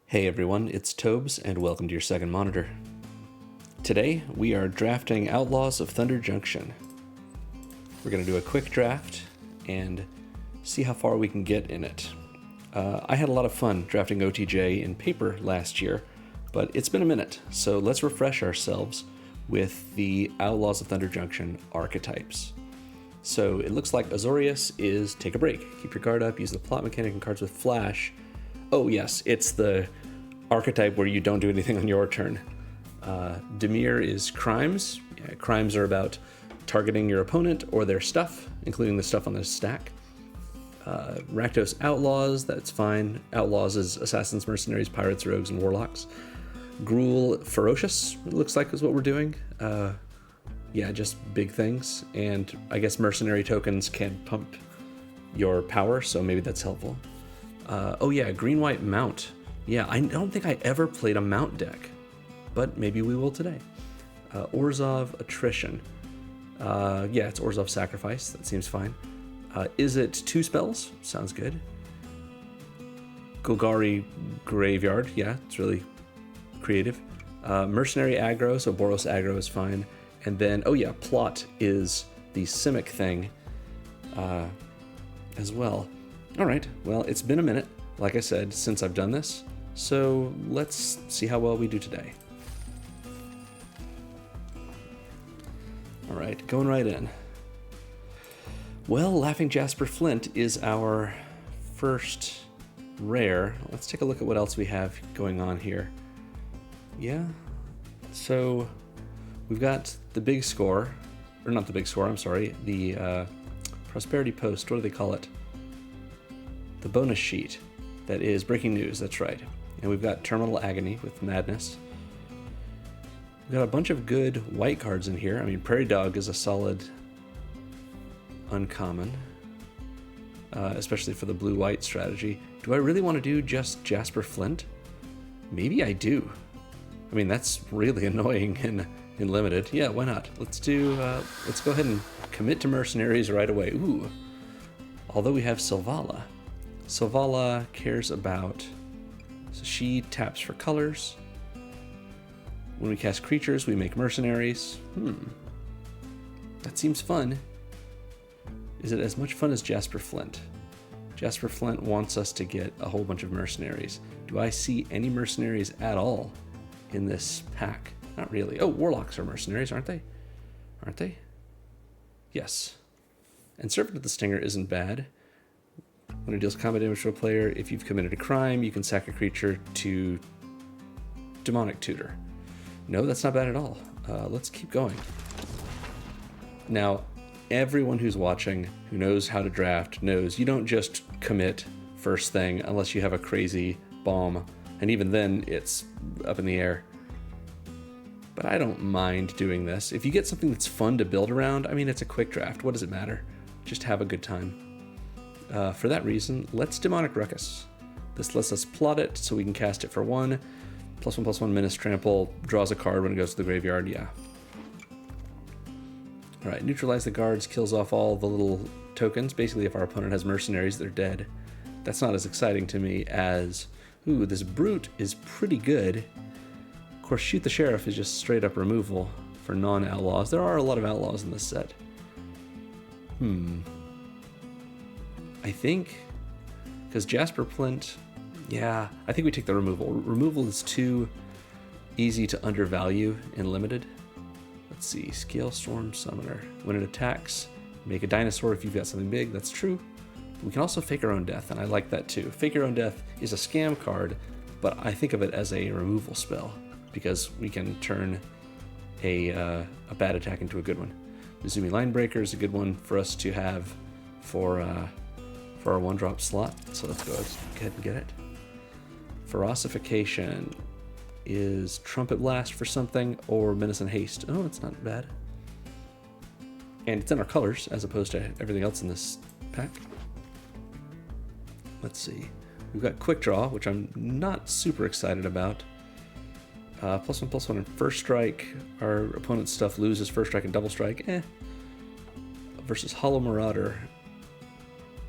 Hey everyone, it's Tobes, and welcome to your second monitor. Today, we are drafting Outlaws of Thunder Junction. We're going to do a quick draft and see how far we can get in it. I had a lot of fun drafting OTJ in paper last year, but it's been a minute, so let's refresh ourselves with the Outlaws of Thunder Junction archetypes. So it looks like Azorius is take a break, keep your guard up, use the plot mechanic and cards with flash. Oh yes, it's the archetype where you don't do anything on your turn. Dimir is crimes. Yeah, crimes are about targeting your opponent or their stuff, including the stuff on the stack. Rakdos outlaws, that's fine. Outlaws is assassins, mercenaries, pirates, rogues, and warlocks. Gruul ferocious, it looks like is what we're doing. Yeah, just big things. And I guess mercenary tokens can pump your power, so maybe that's helpful. Oh yeah, green-white mount. Yeah, I don't think I ever played a mount deck, but maybe we will today. Orzhov attrition. Yeah, it's Orzhov sacrifice. That seems fine. Is it 2 spells? Sounds good. Golgari graveyard. Yeah, it's really creative. Mercenary aggro, so Boros aggro is fine. And then, oh yeah, plot is the Simic thing as well. All right, well, it's been a minute, like I said, since I've done this, so let's see how well we do today. All right, going right in. Well, Laughing Jasper Flint is our first rare. Let's take a look at what else we have going on here. Yeah, so we've got the big score, or not the big score, I'm sorry, the Prosperity Post, what do they call it? The bonus sheet that is breaking news, that's right. And we've got Terminal Agony with Madness. We've got a bunch of good white cards in here. I mean, Prairie Dog is a solid uncommon, especially for the blue-white strategy. Do I really want to do just Jasper Flint? Maybe I do. I mean, that's really annoying in limited. Yeah, why not? Let's go ahead and commit to mercenaries right away. Ooh. Although we have Silvala. Silvala cares about, so she taps for colors. When we cast creatures, we make mercenaries. That seems fun. Is it as much fun as Jasper Flint? Jasper Flint wants us to get a whole bunch of mercenaries. Do I see any mercenaries at all in this pack? Not really. Oh, warlocks are mercenaries, aren't they? Aren't they? Yes. And Servant of the Stinger isn't bad. When it deals combat damage to a player, if you've committed a crime, you can sack a creature to Demonic Tutor. No, that's not bad at all. Let's keep going. Now, everyone who's watching, who knows how to draft, knows you don't just commit first thing unless you have a crazy bomb, and even then, it's up in the air. But I don't mind doing this. If you get something that's fun to build around, I mean, it's a quick draft. What does it matter? Just have a good time. For that reason, let's Demonic Ruckus. This lets us plot it so we can cast it for 1. +1/+1 Menace Trample, draws a card when it goes to the graveyard, yeah. Alright, neutralize the guards, kills off all the little tokens. Basically, if our opponent has mercenaries, they're dead. That's not as exciting to me as, ooh, this Brute is pretty good. Of course, Shoot the Sheriff is just straight up removal for non-outlaws. There are a lot of outlaws in this set. I think, because Jasper Flint, yeah, I think we take the removal. Removal is too easy to undervalue in limited. Let's see, Scale Storm Summoner. When it attacks, make a dinosaur if you've got something big. That's true. We can also Fake Our Own Death, and I like that too. Fake Your Own Death is a scam card, but I think of it as a removal spell because we can turn a bad attack into a good one. Mizumi Linebreaker is a good one for us to have for our 1-drop slot, so let's go ahead and get it. Ferocification is Trumpet Blast for something, or Menace and Haste. Oh, it's not bad. And it's in our colors, as opposed to everything else in this pack. Let's see. We've got Quick Draw, which I'm not super excited about. +1/+1 and First Strike. Our opponent's stuff loses First Strike and Double Strike. Versus Hollow Marauder.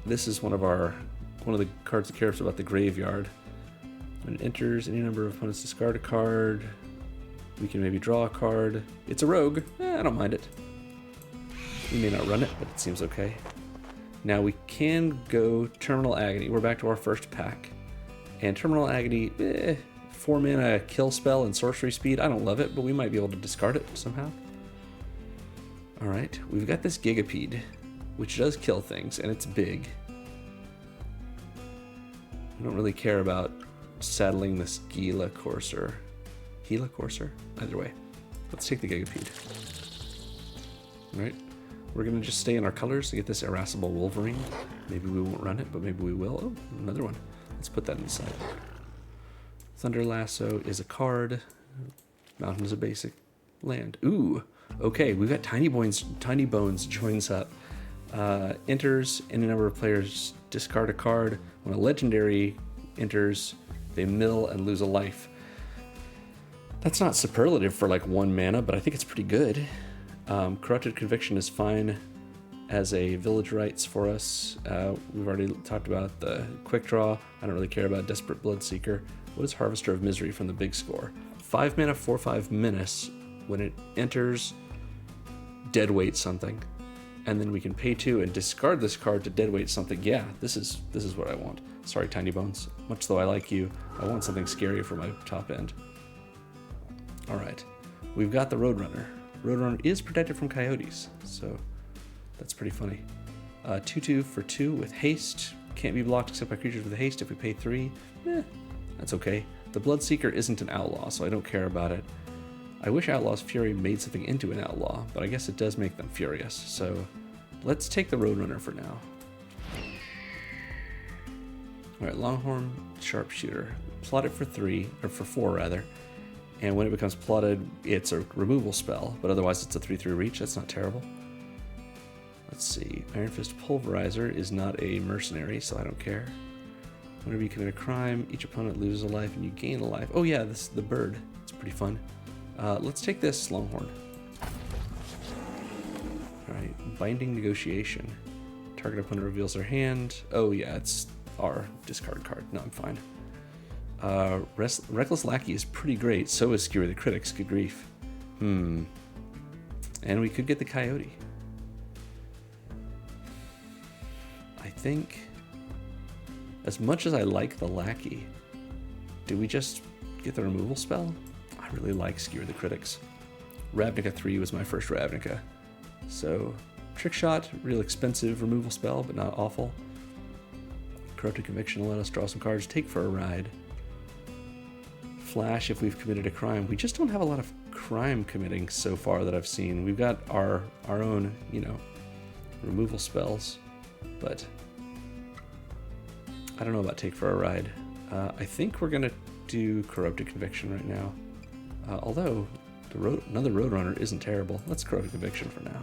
This is one of the cards that cares about the graveyard. When it enters, any number of opponents discard a card. We can maybe draw a card. It's a rogue. I don't mind it. We may not run it, but it seems okay. Now we can go Terminal Agony. We're back to our first pack. And Terminal Agony, 4 mana kill spell and sorcery speed. I don't love it, but we might be able to discard it somehow. Alright, we've got this Gigapede, which does kill things, and it's big. I don't really care about saddling this Gila Courser. Gila Courser? Either way. Let's take the Gigapede. Alright, we're going to just stay in our colors to get this Irascible Wolverine. Maybe we won't run it, but maybe we will. Oh, another one. Let's put that inside. Thunder Lasso is a card. Mountain is a basic land. Ooh, okay, we've got Tiny Bones joins up. Enters, any number of players discard a card. When a legendary enters, they mill and lose a life. That's not superlative for like 1 mana, but I think it's pretty good. Corrupted Conviction is fine as a Village Rites for us. We've already talked about the Quick Draw. I don't really care about Desperate Bloodseeker. What is Harvester of Misery from the big score? 5 mana, 4/5 menace. When it enters, deadweight something. And then we can pay 2 and discard this card to deadweight something. Yeah, this is what I want. Sorry, Tiny Bones. Much though I like you, I want something scary for my top end. Alright, we've got the Roadrunner. Roadrunner is protected from coyotes, so that's pretty funny. 2/2 for 2 with haste. Can't be blocked except by creatures with haste if we pay 3. That's okay. The Bloodseeker isn't an outlaw, so I don't care about it. I wish Outlaw's Fury made something into an outlaw, but I guess it does make them furious, so let's take the Roadrunner for now. Alright, Longhorn Sharpshooter. Plot it for 3, or for 4 rather, and when it becomes plotted, it's a removal spell, but otherwise it's a 3/3 reach. That's not terrible. Let's see. Iron Fist Pulverizer is not a mercenary, so I don't care. Whenever you commit a crime, each opponent loses a life and you gain a life. Oh yeah, this is the bird. It's pretty fun. Let's take this Longhorn. Alright, Binding Negotiation. Target opponent reveals their hand. Oh yeah, it's our discard card. No, I'm fine. Reckless Lackey is pretty great. So is Skewer the Critics. Good grief. And we could get the Coyote. I think, as much as I like the Lackey, do we just get the removal spell? I really like Skewer the Critics. Ravnica 3 was my first Ravnica. So, Trick Shot, real expensive removal spell, but not awful. Corrupted Conviction will let us draw some cards, take for a ride. Flash if we've committed a crime. We just don't have a lot of crime committing so far that I've seen. We've got our own, removal spells, but I don't know about take for a ride. I think we're gonna do Corrupted Conviction right now. Although another Roadrunner isn't terrible. Let's Corrupted Conviction for now.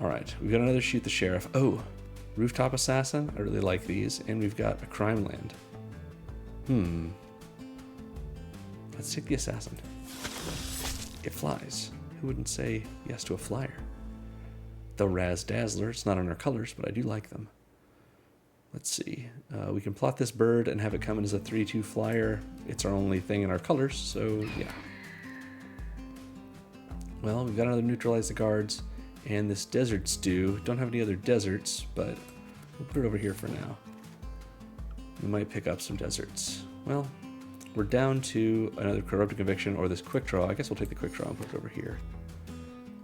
Alright, we've got another Shoot the Sheriff. Oh, Rooftop Assassin. I really like these. And we've got a Crime Land. Let's take the Assassin. It flies. Who wouldn't say yes to a flyer? The Raz Dazzler. It's not on our colors, but I do like them. Let's see. We can plot this bird and have it come in as a 3/2 flyer. It's our only thing in our colors, so yeah. Well, we've got another Neutralize the Guards, and this Desert Stew. Don't have any other deserts, but we'll put it over here for now. We might pick up some deserts. Well, we're down to another Corrupted Conviction or this Quick Draw. I guess we'll take the Quick Draw and put it over here.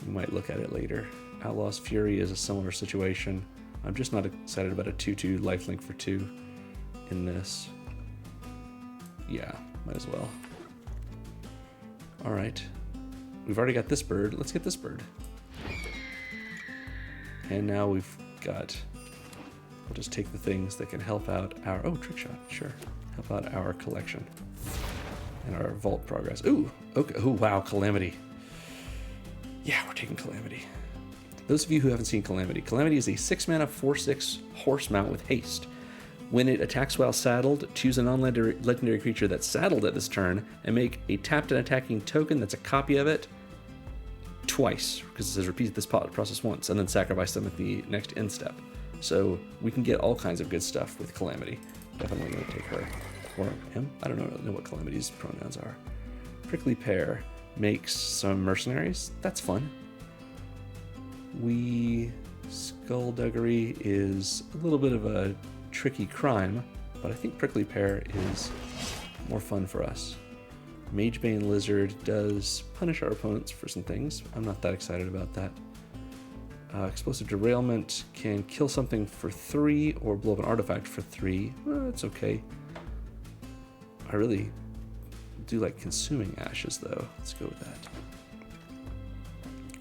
We might look at it later. Outlaw's Fury is a similar situation. I'm just not excited about a 2/2 lifelink for 2 in this. Yeah, might as well. Alright. We've already got this bird. Let's get this bird. And now we've got... We'll just take the things that can help out our... Oh, Trick Shot, sure. Help out our collection. And our vault progress. Ooh, okay. Ooh, wow, Calamity. Yeah, we're taking Calamity. Those of you who haven't seen Calamity, Calamity is a 6-mana 4/6 horse mount with haste. When it attacks while saddled, choose a non-legendary creature that's saddled at this turn and make a tapped and attacking token that's a copy of it twice, because it says repeat this process once, and then sacrifice them at the next end step. So we can get all kinds of good stuff with Calamity. Definitely going to take her. Or him. I don't know what Calamity's pronouns are. Prickly Pear makes some mercenaries. That's fun. Skullduggery is a little bit of a tricky crime, but I think Prickly Pear is more fun for us. Magebane Lizard does punish our opponents for some things. I'm not that excited about that. Explosive Derailment can kill something for 3 or blow up an artifact for 3. It's okay. I really do like Consuming Ashes, though. Let's go with that.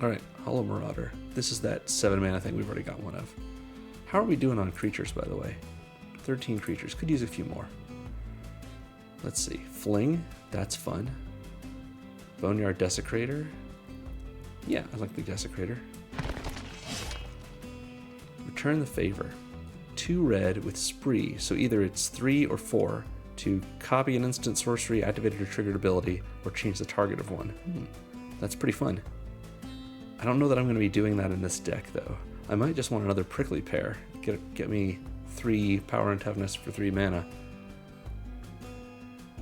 Alright, Hollow Marauder. This is that 7 mana thing we've already got one of. How are we doing on creatures, by the way? 13 creatures. Could use a few more. Let's see. Fling. That's fun. Boneyard Desecrator. Yeah, I like the Desecrator. Return the Favor. 2 red with Spree, so either it's 3 or 4 to copy an instant sorcery, activated or triggered ability, or change the target of one. That's pretty fun. I don't know that I'm going to be doing that in this deck, though. I might just want another Prickly Pear. Get me 3 power and toughness for 3 mana.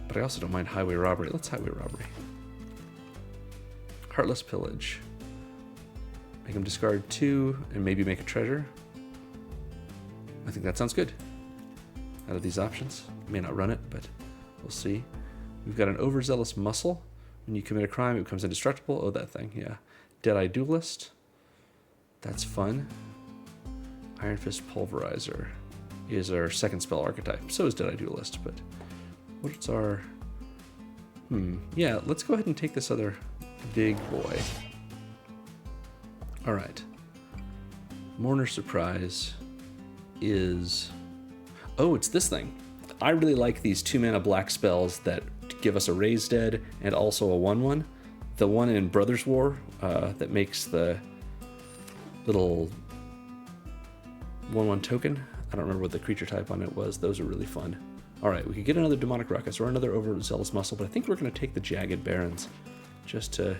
But I also don't mind Highway Robbery. Let's Highway Robbery. Heartless Pillage. Make him discard 2 and maybe make a treasure. I think that sounds good. Out of these options. May not run it, but we'll see. We've got an Overzealous Muscle. When you commit a crime, it becomes indestructible. Oh, that thing, yeah. Deadeye Duelist. That's fun. Iron Fist Pulverizer is our second spell archetype. So is Deadeye Duelist, but what's our... Yeah, let's go ahead and take this other big boy. Alright. Mourner's Surprise is... Oh, it's this thing. I really like these 2-mana black spells that give us a Raise Dead and also a 1/1. The one in Brothers War that makes the little 1/1 token. I don't remember what the creature type on it was. Those are really fun. Alright, we could get another Demonic Ruckus or another Overzealous Muscle, but I think we're going to take the Jagged Barrens just to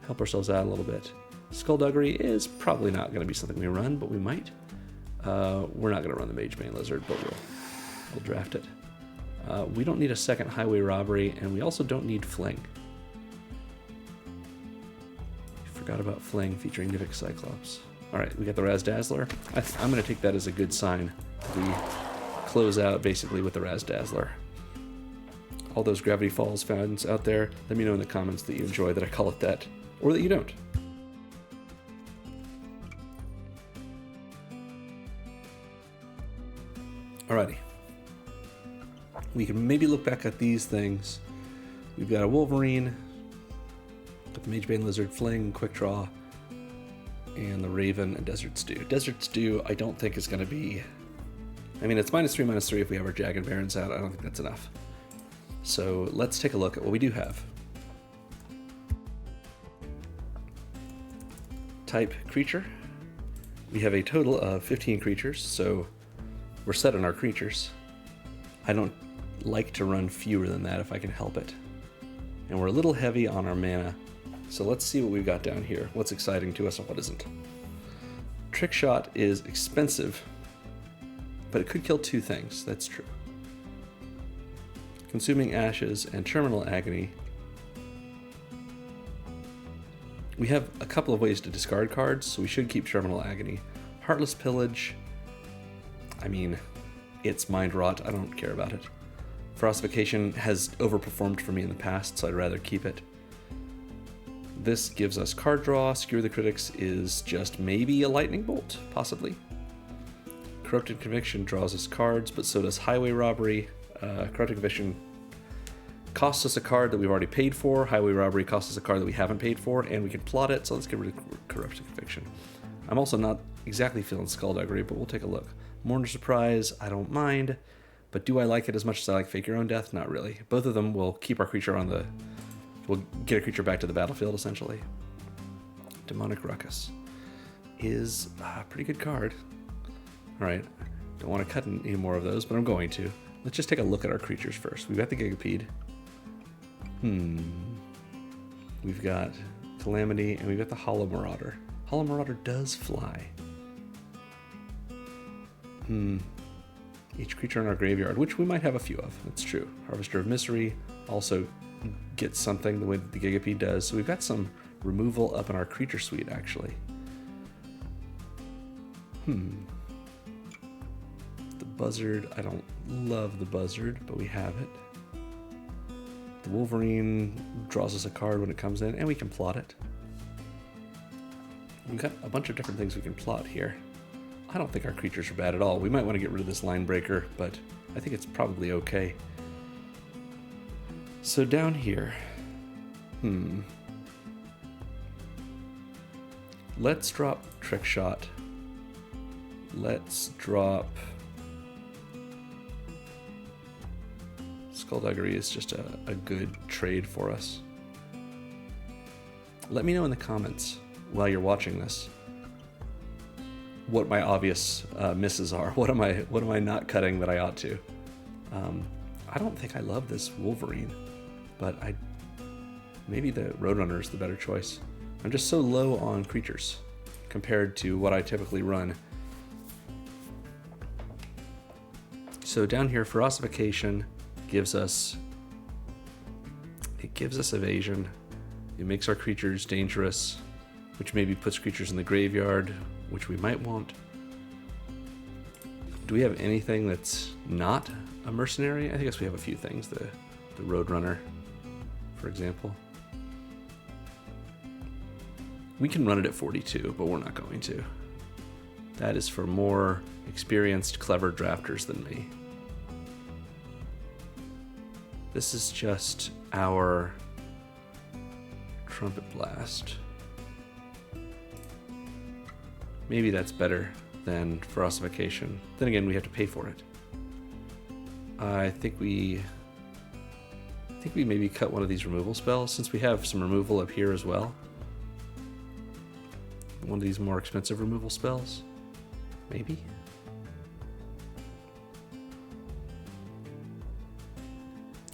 help ourselves out a little bit. Skullduggery is probably not going to be something we run, but we might. We're not going to run the Magebane Lizard, but we'll draft it. We don't need a second Highway Robbery, and we also don't need Fling. Forgot about Fling featuring Nivik Cyclops. Alright, we got the Razdazzler. I'm going to take that as a good sign. We close out basically with the Razdazzler. All those Gravity Falls fans out there, let me know in the comments that you enjoy that I call it that, or that you don't. Alrighty. We can maybe look back at these things. We've got a Wolverine, got the Magebane Lizard, Fling, Quick Draw, and the Raven and Desert Stew. Desert Stew I don't think is going to be... I mean, it's -3/-3 if we have our Jagged Barrens out. I don't think that's enough. So let's take a look at what we do have. Type Creature. We have a total of 15 creatures, so we're set on our creatures. I don't like to run fewer than that if I can help it. And we're a little heavy on our mana, so let's see what we've got down here. What's exciting to us and what isn't. Trick Shot is expensive, but it could kill 2 things, that's true. Consuming Ashes and Terminal Agony. We have a couple of ways to discard cards, so we should keep Terminal Agony. Heartless Pillage, I mean, it's Mind Rot, I don't care about it. Frostification has overperformed for me in the past, so I'd rather keep it. This gives us card draw. Skewer the Critics is just maybe a Lightning Bolt, possibly. Corrupted Conviction draws us cards, but so does Highway Robbery. Corrupted Conviction costs us a card that we've already paid for. Highway Robbery costs us a card that we haven't paid for, and we can plot it, so let's get rid of Corrupted Conviction. I'm also not exactly feeling Skullduggery, but we'll take a look. Mourner's Surprise, I don't mind, but do I like it as much as I like Fake Your Own Death? Not really. Both of them will keep our creature on the... We'll get a creature back to the battlefield, essentially. Demonic Ruckus is a pretty good card. Alright, don't want to cut any more of those, but I'm going to. Let's just take a look at our creatures first. We've got the Gigapede. We've got Calamity, and we've got the Hollow Marauder. Hollow Marauder does fly. Each creature in our graveyard, which we might have a few of. That's true. Harvester of Misery also gets something the way that the Gigapede does. So we've got some removal up in our creature suite, actually. The Buzzard, I don't love the Buzzard, but we have it. The Wolverine draws us a card when it comes in, and we can plot it. We've got a bunch of different things we can plot here. I don't think our creatures are bad at all. We might want to get rid of this Line Breaker, but I think it's probably okay. So down here, let's drop Trick Shot. Let's drop... Skullduggery is just a good trade for us. Let me know in the comments while you're watching this what my obvious misses are. What am I not cutting that I ought to? I don't think I love this Wolverine, but maybe the Roadrunner is the better choice. I'm just so low on creatures compared to what I typically run. So down here, Ferocification gives us evasion. It makes our creatures dangerous, which maybe puts creatures in the graveyard, which we might want. Do we have anything that's not a mercenary? I guess we have a few things. The Roadrunner, for example. We can run it at 42, but we're not going to. That is for more experienced, clever drafters than me. This is just our Trumpet Blast. Maybe that's better than Ferocification. Then again, we have to pay for it. I think we maybe cut one of these removal spells, since we have some removal up here as well. One of these more expensive removal spells, maybe?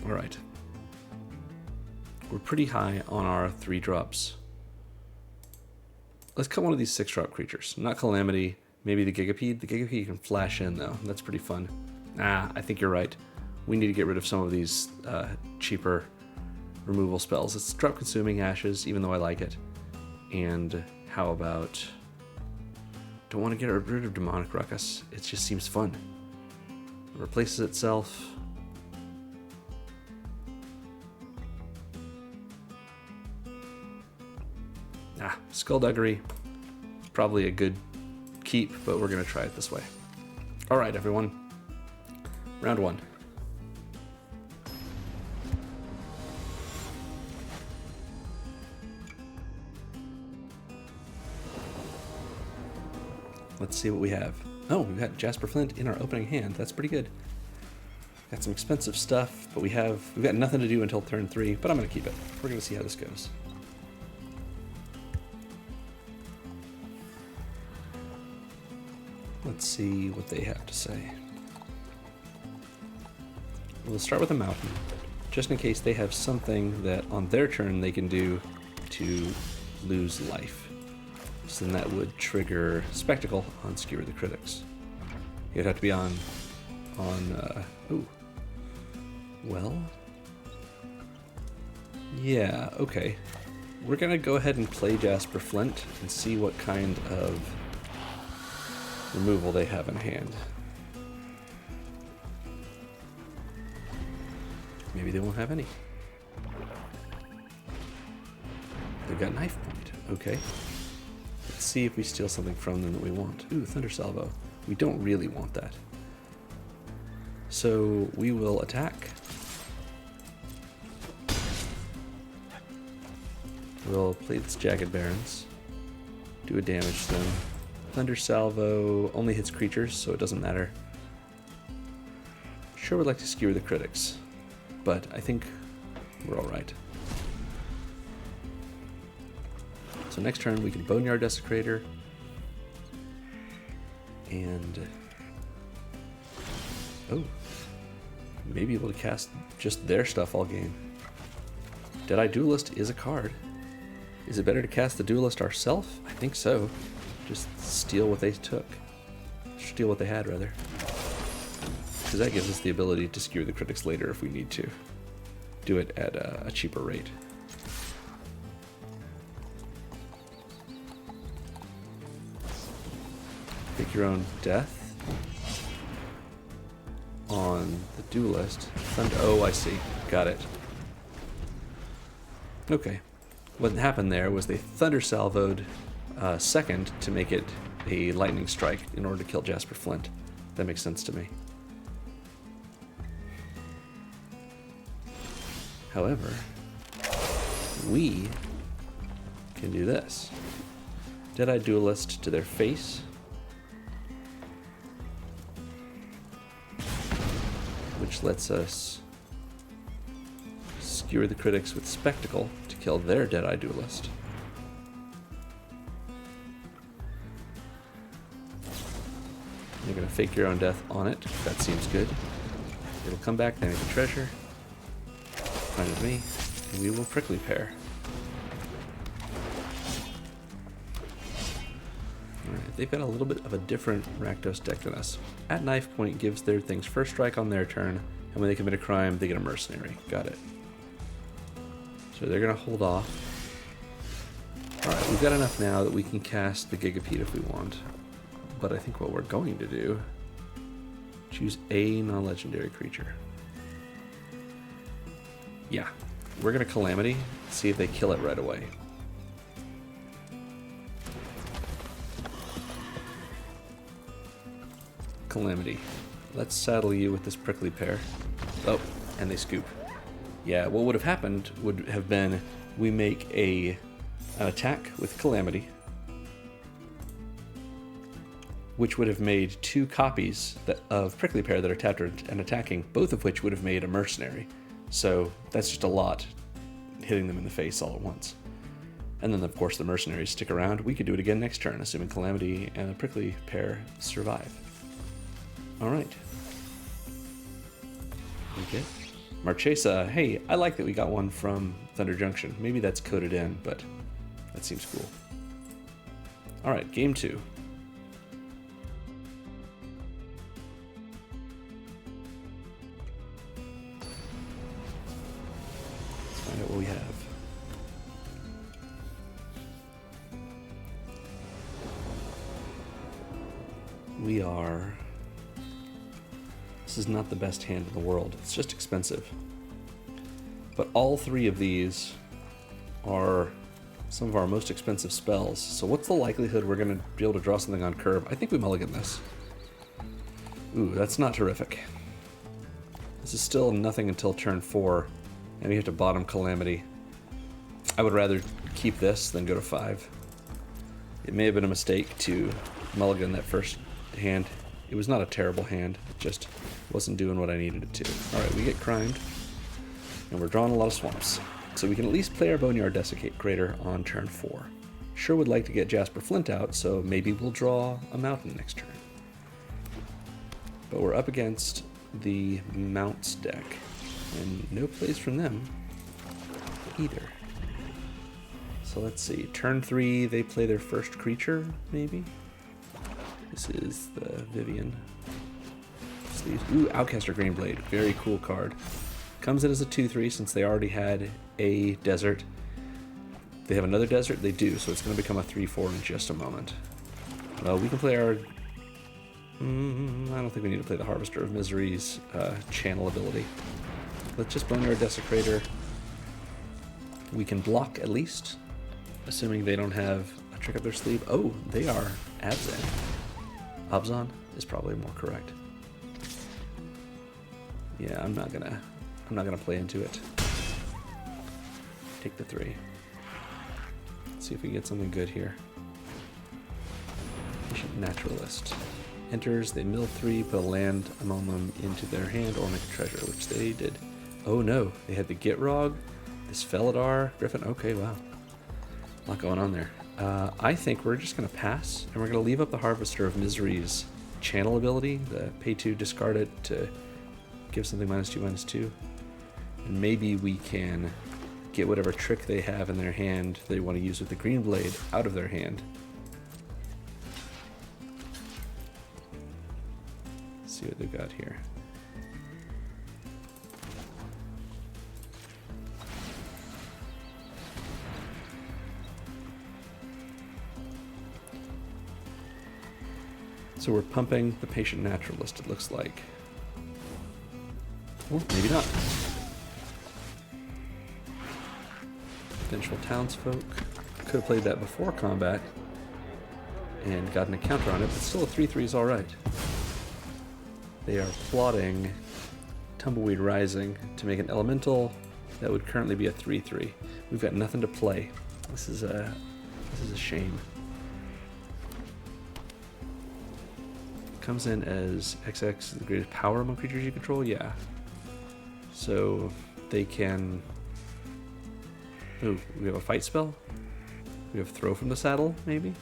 All right. We're pretty high on our 3-drops. Let's cut one of these 6-drop creatures. Not Calamity, maybe the Gigapede. The Gigapede can flash in, though. That's pretty fun. I think you're right. We need to get rid of some of these cheaper removal spells. Let's drop Consuming Ashes, even though I like it. And how about... Don't want to get rid of Demonic Ruckus. It just seems fun. It replaces itself. Skullduggery, probably a good keep, but we're going to try it this way. All right, everyone. Round 1. Let's see what we have. Oh, we've got Jasper Flint in our opening hand. That's pretty good. Got some expensive stuff, but we've got nothing to do until turn 3, but I'm going to keep it. We're going to see how this goes. Let's see what they have to say. We'll start with a mountain, just in case they have something that on their turn they can do to lose life. So then that would trigger Spectacle on Skewer the Critics. It'd have to be on well, yeah, okay. We're gonna go ahead and play Jasper Flint and see what kind of removal they have in hand. Maybe they won't have any. They've got Knife Point. Okay. Let's see if we steal something from them that we want. Ooh, Thunder Salvo. We don't really want that. So we will attack. We'll play this Jagged Barons. Do a damage to them. Thunder Salvo only hits creatures, so it doesn't matter. Sure would like to skewer the critics, but I think we're alright. So next turn we can Boneyard Desecrator, and maybe be able to cast just their stuff all game. Deadeye Duelist is a card. Is it better to cast the Duelist ourselves? I think so. Just steal what they took. Steal what they had, rather. because that gives us the ability to skewer the critics later if we need to. Do it at a cheaper rate. Pick your own death on the duelist. Oh, I see. Got it. Okay. What happened there was they thunder salvoed second to make it a lightning strike in order to kill Jasper Flint. That makes sense to me. However, we can do this. Deadeye Duelist to their face. Which lets us skewer the critics with Spectacle to kill their Deadeye Duelist. You're going to fake your own death on it. That seems good. It'll come back, then it's a treasure. Fine with me. And we will Prickly Pear. Alright, they've got a little bit of a different Rakdos deck than us. At knife point gives their things first strike on their turn, and when they commit a crime, they get a mercenary. Got it. So they're going to hold off. Alright, we've got enough now that we can cast the Gigapede if we want. But I think what we're going to do, choose a non-legendary creature. Yeah, we're going to Calamity, see if they kill it right away. Calamity. Let's saddle you with this Prickly Pear. Oh, and they scoop. Yeah, what would have happened would have been we make an attack with Calamity, which would have made two copies of Prickly Pear that are tapped and attacking, both of which would have made a mercenary. So that's just a lot hitting them in the face all at once. And then, of course, the mercenaries stick around. We could do it again next turn, assuming Calamity and the Prickly Pear survive. All right. Okay. Marchesa, hey, I like that we got one from Thunder Junction. Maybe that's coded in, but that seems cool. All right, game 2. Let's find out what we have. We are... This is not the best hand in the world. It's just expensive. But all three of these are some of our most expensive spells. So what's the likelihood we're going to be able to draw something on curve? I think we mulligan this. Ooh, that's not terrific. This is still nothing until turn 4, and we have to bottom Calamity. I would rather keep this than go to 5. It may have been a mistake to mulligan that first hand. It was not a terrible hand, it just wasn't doing what I needed it to. Alright, we get crimed, and we're drawing a lot of swamps. So we can at least play our Boneyard Desecrator on turn 4. Sure would like to get Jasper Flint out, so maybe we'll draw a mountain next turn. But we're up against the Mounts deck, and no plays from them either. So let's see, turn 3 they play their first creature, maybe? This is the Vivian. Ooh, Outcaster Greenblade. Very cool card. Comes in as a 2/3 since they already had a desert. They have another desert? They do, so it's going to become a 3/4 in just a moment. Well, we can play our... I don't think we need to play the Harvester of Misery's channel ability. Let's just Boneyard Desecrator. We can block at least, assuming they don't have a trick up their sleeve. Oh, they are Abzan. Abzan is probably more correct. Yeah, I'm not gonna play into it. Take the 3. Let's see if we can get something good here. Patient Naturalist. Enters, they mill 3, put a land among them into their hand, or make a treasure, which they did. Oh no, they had the Gitrog, this Felidar, Griffin. Okay, wow. A lot going on there. I think we're just going to pass, and we're going to leave up the Harvester of Misery's channel ability, the pay 2, discard it to give something -2/-2. And maybe we can get whatever trick they have in their hand they want to use with the Green Blade out of their hand. Let's see what they've got here. So we're pumping the Patient Naturalist, it looks like. Or maybe not. Vengeful Townsfolk. Could have played that before combat and gotten a counter on it, but still a 3/3 is alright. They are plotting Tumbleweed Rising to make an elemental that would currently be a 3/3. We've got nothing to play. This is a shame. Comes in as XX, the greatest power among creatures you control? Yeah. So they can... Oh, we have a fight spell? We have throw from the saddle, maybe?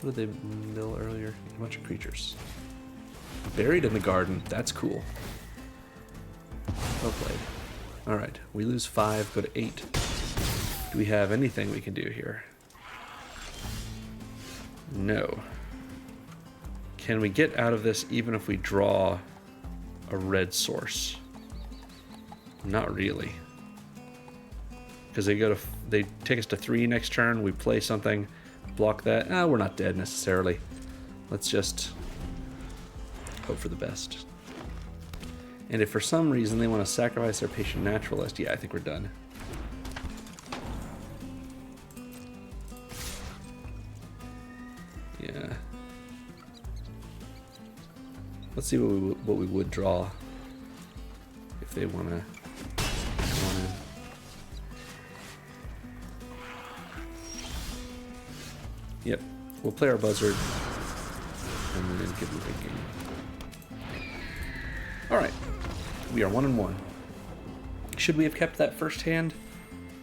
What did they mill earlier? A bunch of creatures. Buried in the garden. That's cool. Well played. Alright, we lose 5, go to 8. Do we have anything we can do here? No. Can we get out of this even if we draw a red source? Not really. Because they take us to 3 next turn, we play something, block that. We're not dead necessarily. Let's just hope for the best. And if for some reason they want to sacrifice their Patient Naturalist, yeah, I think we're done. Yeah. Let's see what we would draw if they want to come on in. Yep, we'll play our Buzzard and then give them a big game. Alright, we are 1-1. Should we have kept that first hand?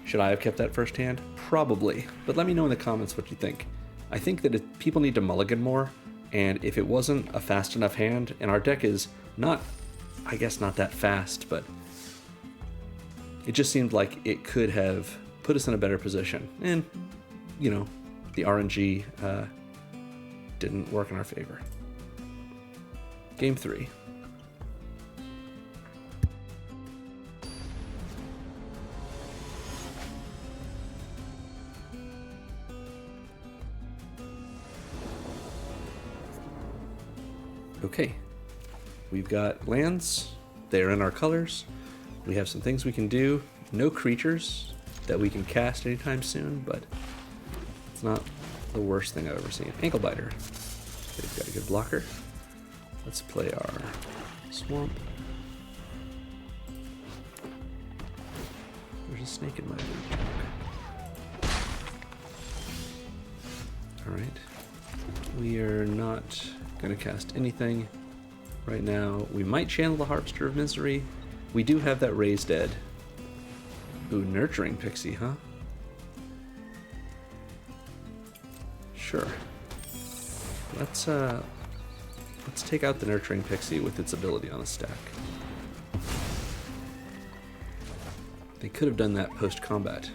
Should I have kept that first hand? Probably, but let me know in the comments what you think. I think that people need to mulligan more, and if it wasn't a fast enough hand, and our deck is not, I guess not that fast, but it just seemed like it could have put us in a better position. And, you know, the RNG didn't work in our favor. Game 3. Okay, we've got lands, they're in our colors, we have some things we can do, no creatures that we can cast anytime soon, but it's not the worst thing I've ever seen. Ankle Biter, they've got a good blocker. Let's play our Swamp. There's a snake in my boot. Alright, we are not going to cast anything right now. We might channel the Harvester of Misery. We do have that Raised Dead. Ooh, Nurturing Pixie, huh? Sure. Let's take out the Nurturing Pixie with its ability on a stack. They could have done that post-combat,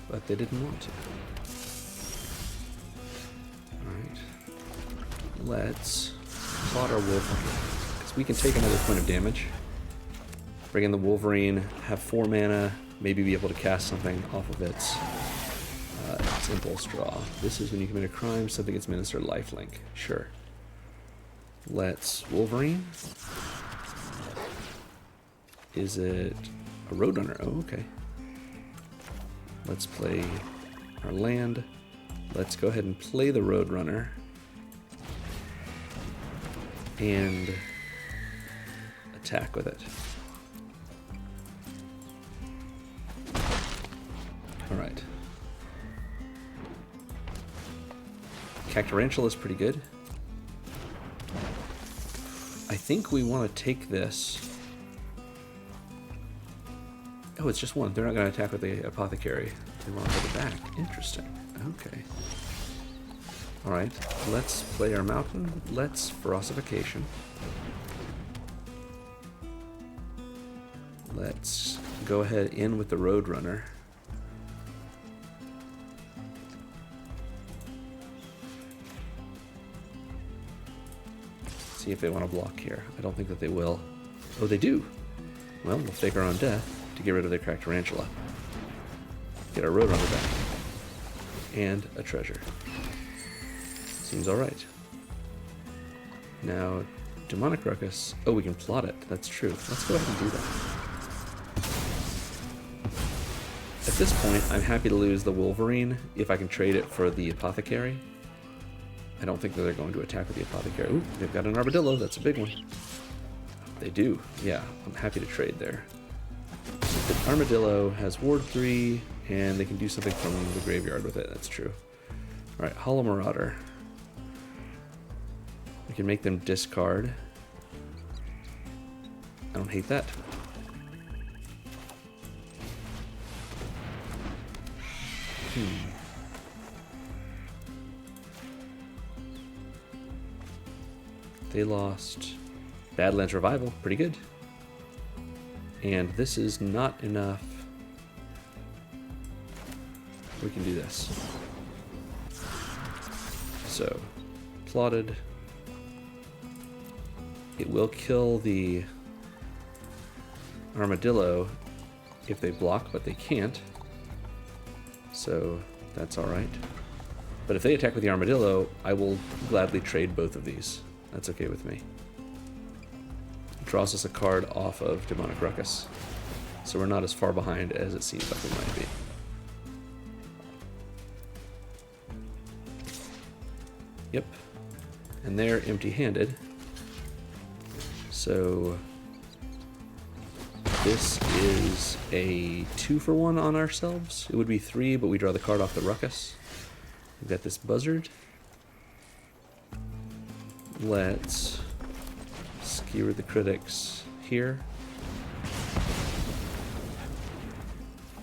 but they didn't want to. Let's plot our Wolverine, because we can take another point of damage. Bring in the Wolverine, have 4 mana, maybe be able to cast something off of its Impulse Draw. This is when you commit a crime, something gets administered lifelink. Sure. Let's Wolverine. Is it a Roadrunner? Oh, okay. Let's play our land. Let's go ahead and play the Roadrunner. And attack with it. Alright. Cactarantula is pretty good. I think we want to take this. Oh, it's just one. They're not going to attack with the Apothecary. They want to hold it back. Interesting. Okay. Alright, let's play our Mountain. Let's Ferocification. Let's go ahead in with the Roadrunner. See if they want to block here. I don't think that they will. Oh, they do. Well, we'll fake our own death to get rid of their Cactarantula. Get our Roadrunner back. And a treasure. Seems alright. Now, Demonic Ruckus. Oh, we can plot it. That's true. Let's go ahead and do that. At this point, I'm happy to lose the Wolverine if I can trade it for the Apothecary. I don't think that they're going to attack with the Apothecary. Ooh, they've got an Armadillo. That's a big one. They do. Yeah, I'm happy to trade there. So the Armadillo has Ward 3, and they can do something from the graveyard with it. That's true. Alright, Hollow Marauder. We can make them discard. I don't hate that. They lost Badlands Revival, pretty good. And this is not enough. We can do this. So, plotted. It will kill the Armadillo if they block, but they can't. So that's alright. But if they attack with the Armadillo, I will gladly trade both of these. That's okay with me. It draws us a card off of Demonic Ruckus. So we're not as far behind as it seems like we might be. Yep. And they're empty-handed. So this is a 2-for-1 on ourselves. It would be 3, but we draw the card off the Ruckus. We've got this Buzzard. Let's skewer the critics here.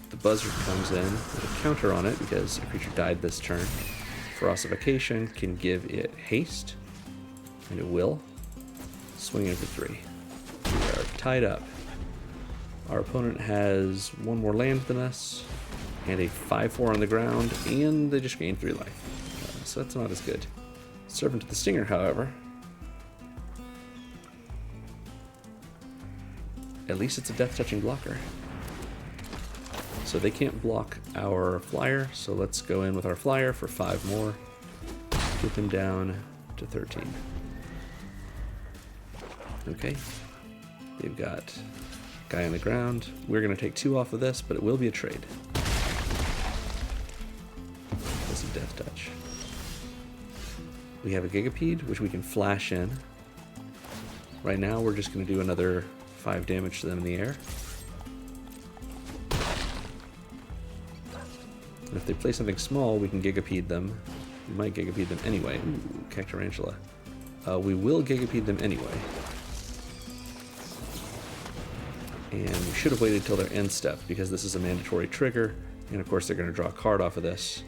The Buzzard comes in with a counter on it because a creature died this turn. Ferocification can give it haste, and it will. Swing in for 3. We are tied up. Our opponent has 1 more land than us, and a 5/4 on the ground, and they just gained 3 life. So that's not as good. Servant of the Stinger, however. At least it's a death-touching blocker. So they can't block our flyer, so let's go in with our flyer for 5 more. Get them down to 13. Okay. They've got guy on the ground. We're going to take 2 off of this, but it will be a trade. That's a death touch. We have a Gigapede, which we can flash in. Right now, we're just going to do another 5 damage to them in the air. And if they play something small, we can Gigapede them. We might Gigapede them anyway. Ooh, Cactarantula. We will Gigapede them anyway. And we should have waited till their end step, because this is a mandatory trigger, and of course they're going to draw a card off of this.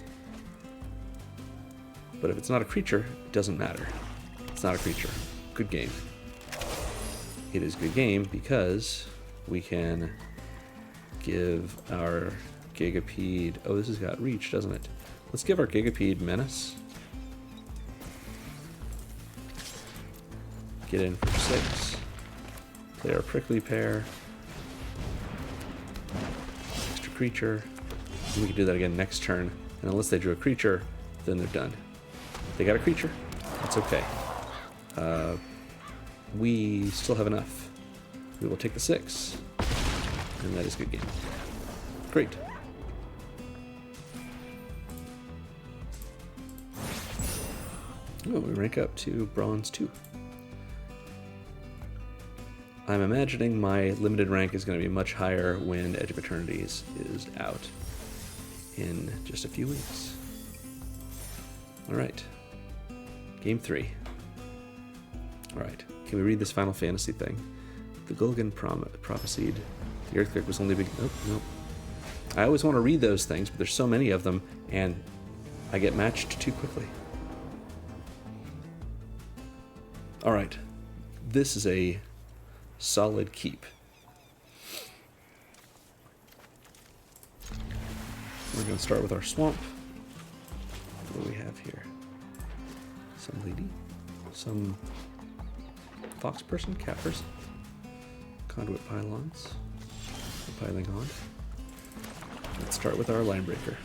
But if it's not a creature, it doesn't matter. It's not a creature. Good game. It is good game because we can give our Gigapede... Oh, this has got reach, doesn't it? Let's give our Gigapede Menace. Get in for 6. Play our Prickly Pear. Extra creature. And we can do that again next turn. And unless they drew a creature, then they're done. They got a creature. That's okay. We still have enough. We will take the 6. And that is a good game. Great. Oh, we rank up to Bronze 2. I'm imagining my limited rank is going to be much higher when Edge of Eternities is out in just a few weeks. Alright. Game 3. Alright. Can we read this Final Fantasy thing? The Gulligan prophesied. The earthquake was only big... Nope, nope. I always want to read those things, but there's so many of them, and I get matched too quickly. Alright. This is a solid keep. We're going to start with our swamp. What do we have here? Some lady? Some fox person? Cat person? Conduit pylons? Piling on. Let's start with our line breaker.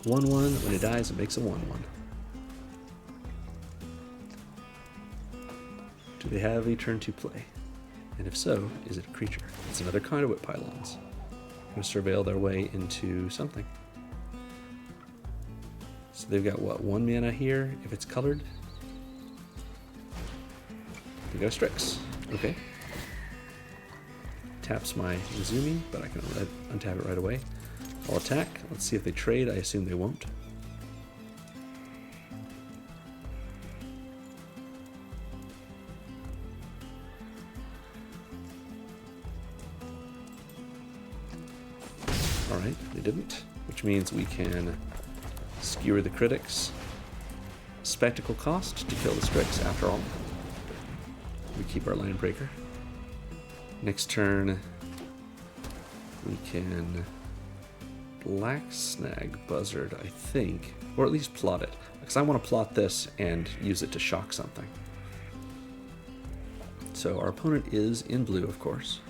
1/1. When it dies, it makes a 1/1. Do they have a turn to play? And if so, is it a creature? It's another conduit pylons. Going to surveil their way into something. So they've got what, 1 mana here if it's colored? They got a Strix. Okay. Taps my Izumi, but I can untap it right away. I'll attack. Let's see if they trade. I assume they won't. Alright, they didn't, which means we can skewer the critics. Spectacle cost to kill the Strix after all. We keep our line breaker. Next turn, we can black snag buzzard, I think, or at least plot it, because I want to plot this and use it to shock something. So our opponent is in blue, of course,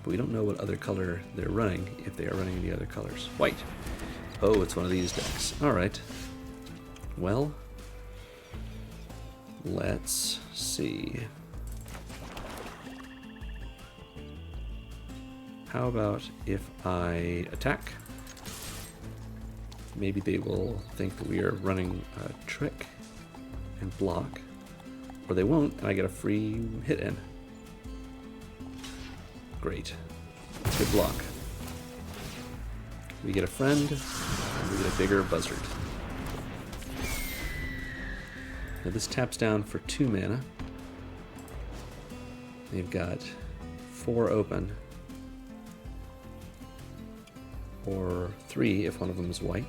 but we don't know what other color they're running, if they are running any other colors. White. Oh, it's one of these decks. All right. Well, let's see. How about if I attack? Maybe they will think that we are running a trick and block, or they won't, and I get a free hit in. Great. Good block. We get a friend, and we get a bigger buzzard. Now this taps down for 2 mana. They've got 4 open. Or 3 if one of them is white.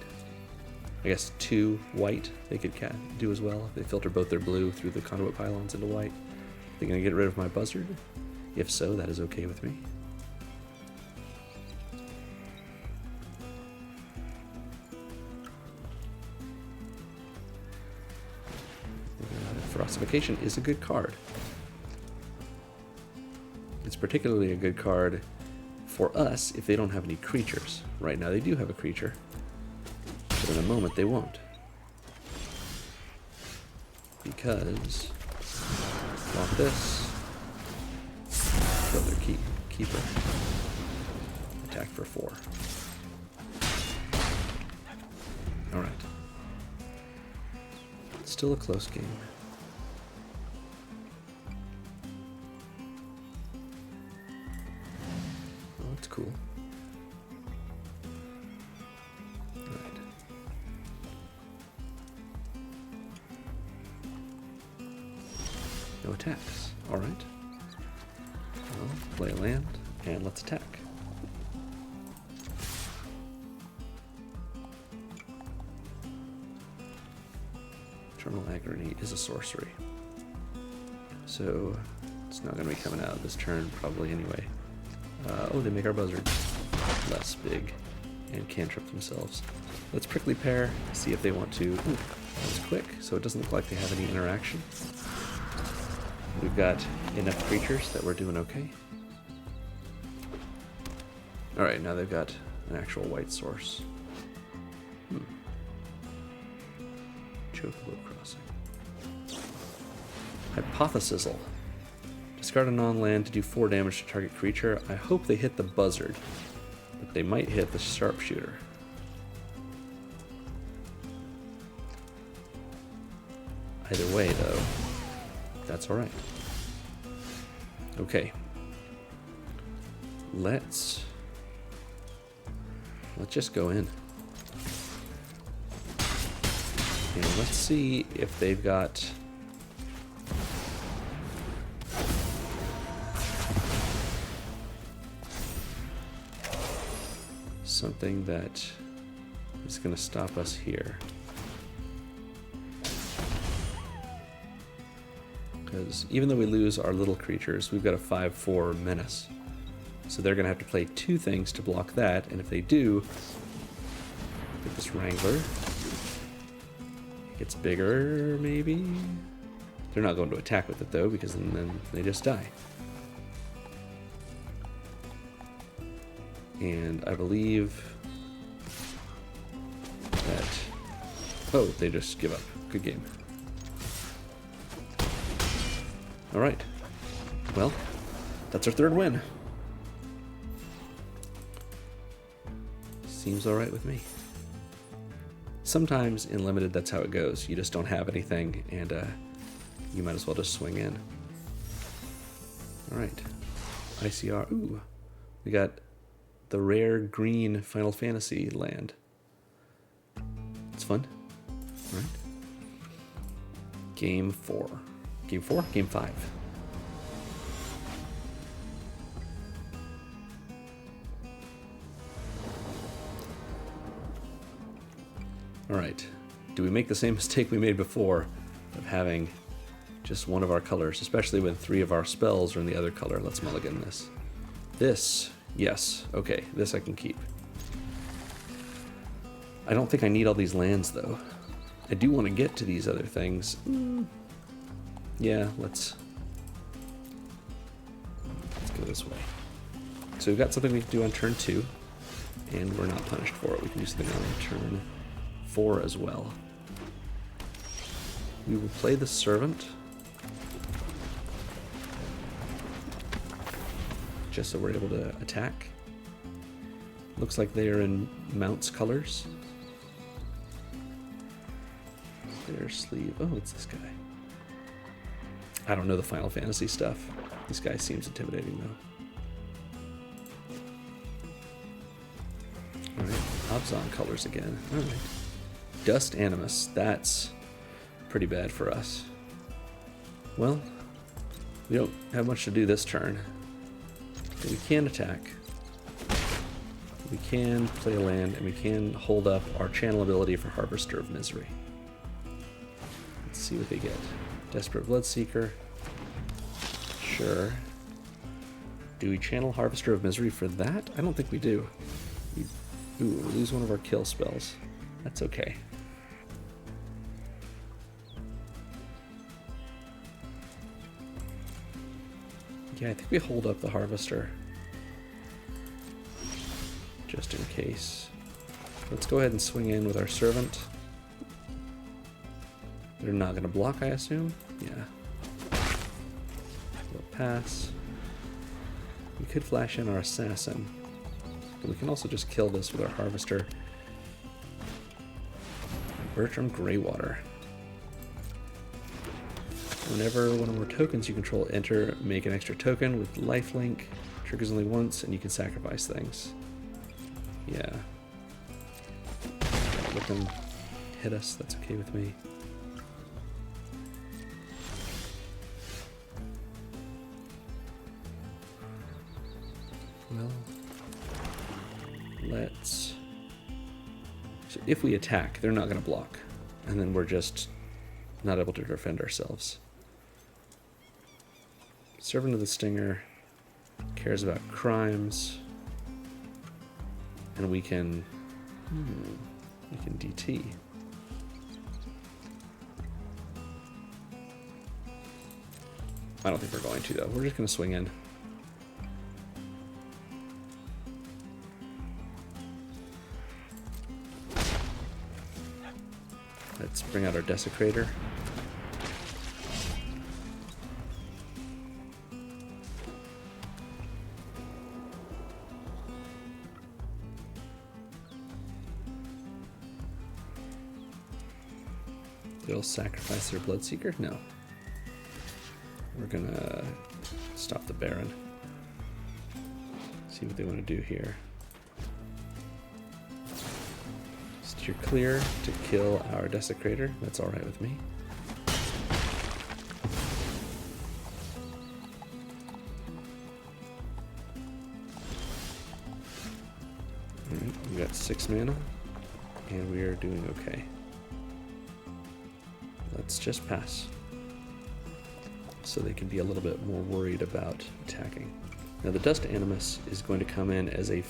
I guess 2 white they could do as well if they filter both their blue through the conduit pylons into white. They're going to get rid of my buzzard? If so, that is okay with me. Ferocification is a good card. It's particularly a good card for us if they don't have any creatures. Right now they do have a creature, but in a moment they won't. Because block this, kill their keeper, attack for 4. Alright. Still a close game. Cool. Right. No attacks. All right. Well, play a land and let's attack. Terminal Agony is a sorcery, so it's not going to be coming out this turn probably anyway. Oh, they make our buzzard less big and cantrip themselves. Let's Prickly Pear, see if they want to. Ooh, that was quick, so it doesn't look like they have any interaction. We've got enough creatures that we're doing okay. Alright, now they've got an actual white source. Chocobo Crossing. Hypothesizal. Discard a non-land to do 4 damage to target creature. I hope they hit the buzzard, but they might hit the sharpshooter. Either way, though, that's alright. Okay. Let's just go in. And let's see if they've got something that is going to stop us here. Because even though we lose our little creatures, we've got a 5/4 menace. So they're going to have to play 2 things to block that, and if they do, get this Wrangler. It gets bigger, maybe? They're not going to attack with it, though, because then they just die. And I believe that... Oh, they just give up. Good game. Alright, Well, that's our third win. Seems alright with me. Sometimes in Limited, that's how it goes. You just don't have anything, and you might as well just swing in. Alright. ICR. Ooh. We got the rare green Final Fantasy land. It's fun. Alright. Game 4. Game 4? Game 5. Alright. Do we make the same mistake we made before of having just one of our colors, especially when 3 of our spells are in the other color? Let's mulligan this. This, yes. Okay, this I can keep. I don't think I need all these lands, though. I do want to get to these other things. Yeah, let's go this way. So we've got something we can do on turn 2, and we're not punished for it. We can do something on turn 4 as well. We will play the Servant, just so we're able to attack. Looks like they are in Mount's colors. Their sleeve. Oh, it's this guy. I don't know the Final Fantasy stuff. This guy seems intimidating, though. Alright, Abzan colors again. Alright. Dust Animus. That's pretty bad for us. Well, we don't have much to do this turn. But we can attack. We can play a land, and we can hold up our channel ability for Harvester of Misery. Let's see what they get. Desperate Bloodseeker. Sure. Do we channel Harvester of Misery for that? I don't think we do. Ooh, we lose one of our kill spells. That's okay. Yeah, I think we hold up the Harvester. Just in case. Let's go ahead and swing in with our Servant. They're not going to block, I assume? Yeah. We'll pass. We could flash in our Assassin. But we can also just kill this with our Harvester. Bertram Greywater. Whenever one or more tokens you control enter, make an extra token with lifelink. Triggers only once, and you can sacrifice things. Yeah. Let them hit us, that's okay with me. Well, let's... So if we attack, they're not going to block. And then we're just not able to defend ourselves. Servant of the Stinger cares about crimes. And we can... we can DT. I don't think we're going to, though. We're just going to swing in. Let's bring out our Desecrator. They'll sacrifice their Bloodseeker? No. We're gonna stop the Baron. See what they want to do here. Steer clear to kill our Desecrator. That's alright with me. Alright, we got 6 mana, and we are doing okay. Let's just pass, so they can be a little bit more worried about attacking. Now the Dust Animus is going to come in as a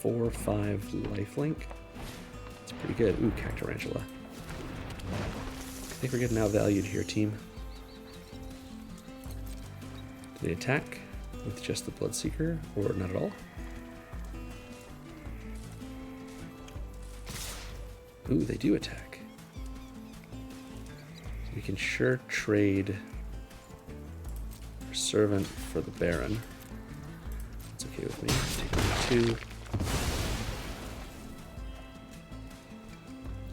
4/5 lifelink. It's pretty good. Ooh, Cactarantula. I think we're getting outvalued here, team. Do they attack with just the Bloodseeker, or not at all? Ooh, they do attack. We can sure trade servant for the Baron. It's okay with me. Take 2.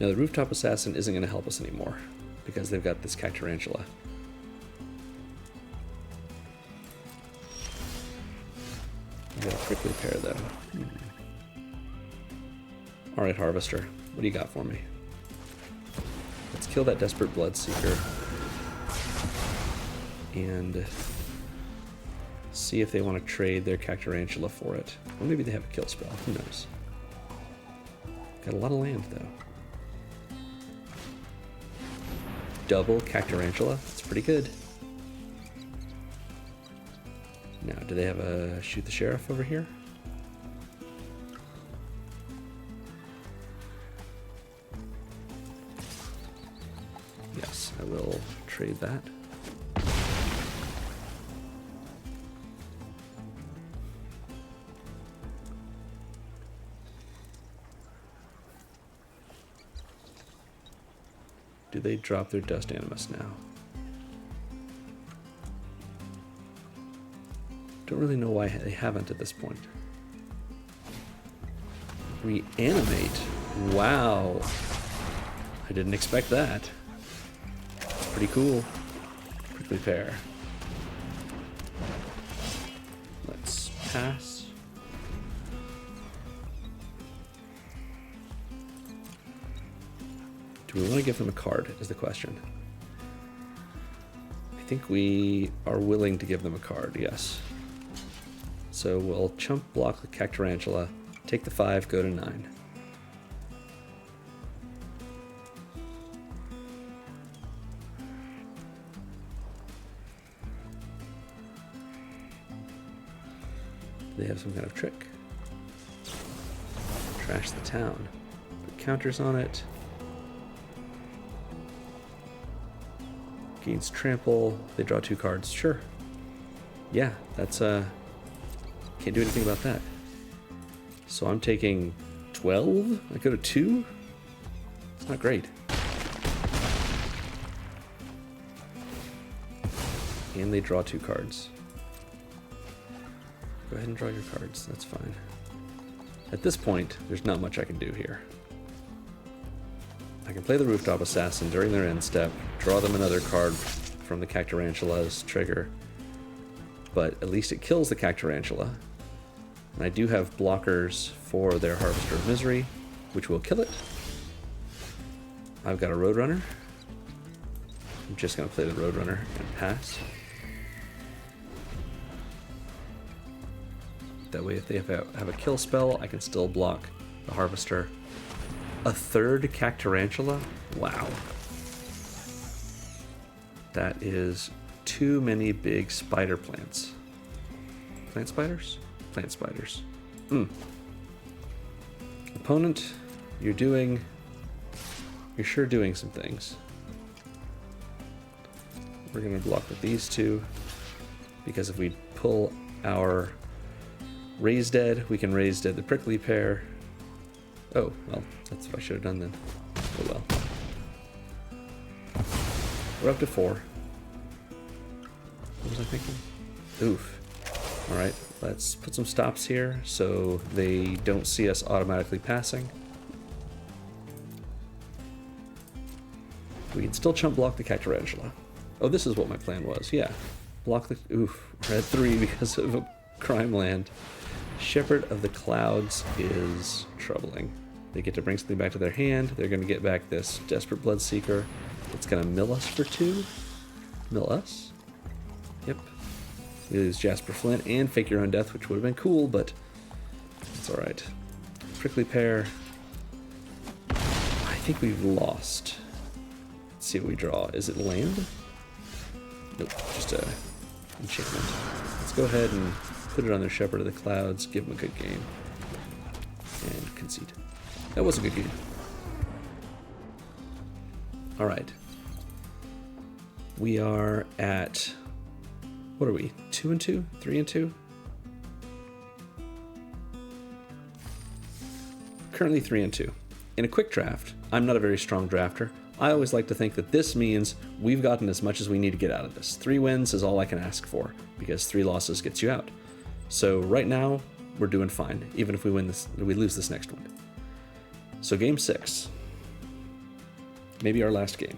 Now the rooftop assassin isn't going to help us anymore because they've got this Cactarantula. I got a prickly pear though. Alright, Harvester, what do you got for me? Let's kill that Desperate Bloodseeker and see if they want to trade their Cactarantula for it. Or maybe they have a kill spell, who knows. Got a lot of land though. Double Cactarantula, that's pretty good. Now, do they have a Shoot the Sheriff over here? Yes, I will trade that. Do they drop their Dust Animus now? Don't really know why they haven't at this point. Reanimate? Wow. I didn't expect that. It's pretty cool. Prickly Pear. Let's pass. Do we want to give them a card, is the question. I think we are willing to give them a card, yes. So we'll chump block the Cactarantula, take the 5, go to 9. Do they have some kind of trick? Trash the town. Put counters on it. Gains trample. They draw 2 cards. Sure. Yeah, that's can't do anything about that. So I'm taking 12? I go to 2? It's not great. And they draw 2 cards. Go ahead and draw your cards, that's fine. At this point, there's not much I can do here. I can play the Rooftop Assassin during their end step, draw them another card from the Cactarantula's trigger, but at least it kills the Cactarantula. And I do have blockers for their Harvester of Misery, which will kill it. I've got a Roadrunner. I'm just going to play the Roadrunner and pass. That way if they have a kill spell, I can still block the Harvester. A third Cactarantula? Wow. That is too many big spider plants. Plant spiders? Plant spiders. Opponent, you're sure doing some things. We're gonna block with these 2, because if we pull our Raise Dead, we can Raise Dead the Prickly Pear. Oh, well, that's what I should have done then. Oh well. We're up to 4. What was I thinking? Oof. Alright, let's put some stops here so they don't see us automatically passing. We can still chump block the Cactarantula. Oh, this is what my plan was, yeah. Block the... Oof, we're at 3 because of a crime land. Shepherd of the Clouds is troubling. They get to bring something back to their hand. They're going to get back this Desperate Bloodseeker. It's going to mill us for 2. Mill us? Yep. We lose Jasper Flint and Fake Your Own Death, which would have been cool, but it's alright. Prickly Pear. I think we've lost. Let's see what we draw. Is it land? Nope, just a enchantment. Let's go ahead and put it on their Shepherd of the Clouds, give them a good game, and concede. That was a good game. Alright. We are at... What are we? 2 and 2? 3 and 2? Currently 3 and 2. In a quick draft, I'm not a very strong drafter. I always like to think that this means we've gotten as much as we need to get out of this. 3 wins is all I can ask for, because 3 losses gets you out. So right now, we're doing fine, even if we lose this next one. So game 6. Maybe our last game.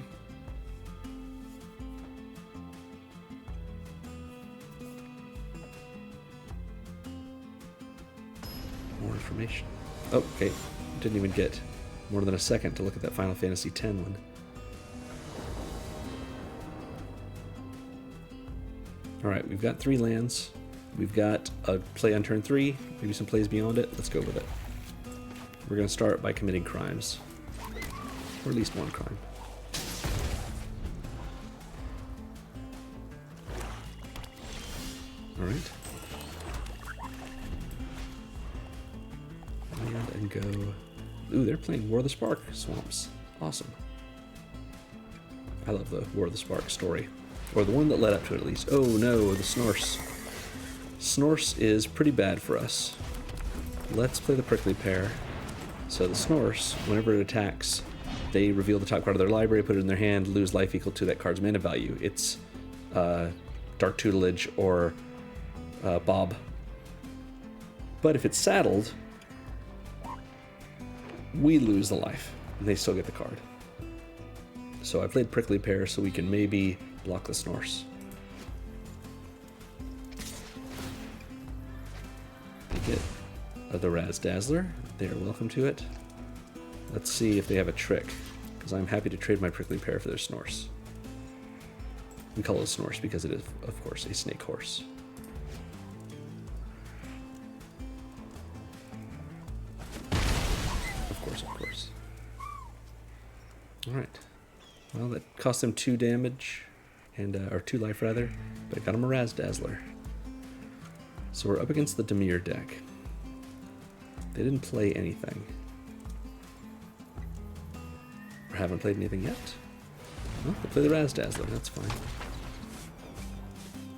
More information. Oh, okay. Didn't even get more than a second to look at that Final Fantasy X one. Alright, we've got 3 lands. We've got a play on turn 3, maybe some plays beyond it. Let's go with it. We're going to start by committing crimes. Or at least one crime. Alright. Land and go. Ooh, they're playing War of the Spark Swamps. Awesome. I love the War of the Spark story. Or the one that led up to it, at least. Oh no, the Snorse. Snorse is pretty bad for us. Let's play the Prickly Pear. So the Snorse, whenever it attacks, they reveal the top card of their library, put it in their hand, lose life equal to that card's mana value. It's Dark Tutelage or Bob. But if it's saddled, we lose the life, and they still get the card. So I played Prickly Pear so we can maybe block the Snorse. They get the Razzdazzler. They are welcome to it. Let's see if they have a trick, because I'm happy to trade my Prickly Pear for their Snorse. We call it a Snorse because it is, of course, a snake horse. Of course. Alright. Well, that cost them 2 damage, and or 2 life rather, but it got him a Razzdazzler. So we're up against the Dimir deck. They didn't play anything. Or haven't played anything yet. Well, they play the Razzdazzler, that's fine.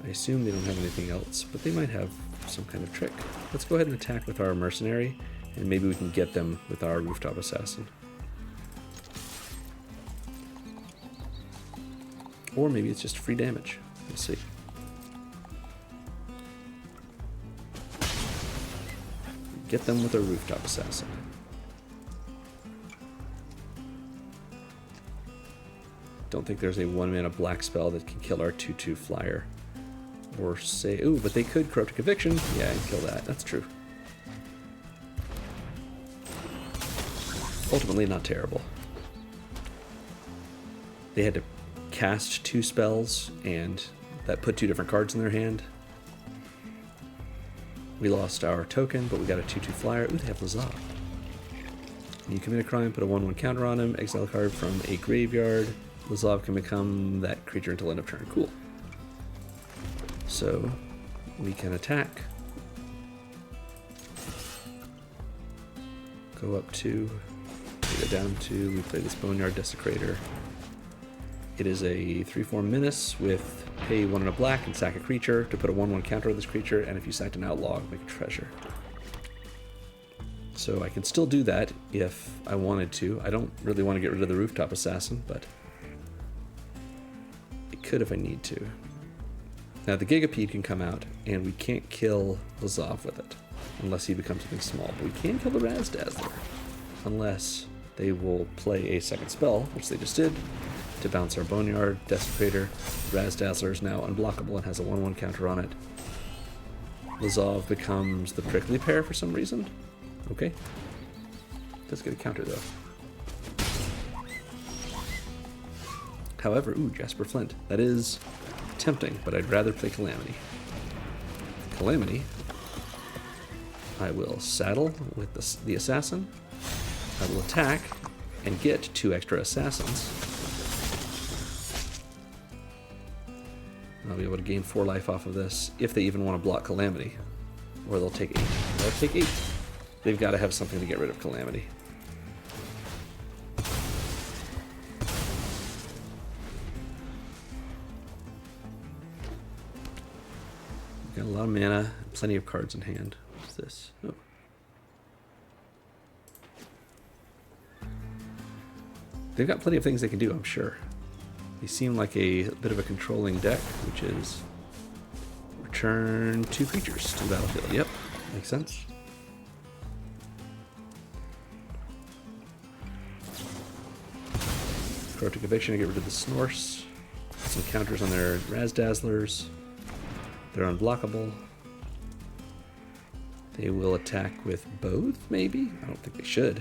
I assume they don't have anything else, but they might have some kind of trick. Let's go ahead and attack with our Mercenary, and maybe we can get them with our Rooftop Assassin. Or maybe it's just free damage. Let's see. Get them with a Rooftop Assassin. Don't think there's a 1-mana black spell that can kill our 2/2 flyer. Or say, ooh, but they could Corrupted Conviction. Yeah, and kill that. That's true. Ultimately, not terrible. They had to cast 2 spells, and that put 2 different cards in their hand. We lost our token, but we got a 2/2 flyer. Ooh, they have Lazav. You commit a crime, put a 1/1 counter on him, exile a card from a graveyard. Lazav can become that creature until end of turn. Cool. So we can attack. Go up 2. We go down 2. We play this Boneyard Desecrator. It is a 3/4 menace with pay 1 and a black and sack a creature to put a 1/1 counter on this creature, and if you sacked an outlaw, make a treasure. So I can still do that if I wanted to. I don't really want to get rid of the Rooftop Assassin, but it could if I need to. Now the Gigapede can come out, and we can't kill Lazav with it, unless he becomes something small. But we can kill the Razzdazzler, unless they will play a second spell, which they just did, to bounce our Boneyard Desecrator. Razzdazzler is now unblockable and has a 1/1 counter on it. Lazav becomes the Prickly Pear for some reason. Okay. Does get a counter though. However, ooh, Jasper Flint. That is tempting, but I'd rather play Calamity. Calamity, I will saddle with the Assassin. I will attack and get 2 extra Assassins. I'll be able to gain 4 life off of this, if they even want to block Calamity. Or they'll take 8. They'll take 8. They've got to have something to get rid of Calamity. We've got a lot of mana, plenty of cards in hand. What's this? Oh. they've got plenty of things they can do, I'm sure. They seem like a bit of a controlling deck, which is return 2 creatures to the battlefield. Yep, makes sense. Corrupted Conviction to get rid of the Snorse. Some counters on their Razdazzlers. They're unblockable. They will attack with both, maybe? I don't think they should.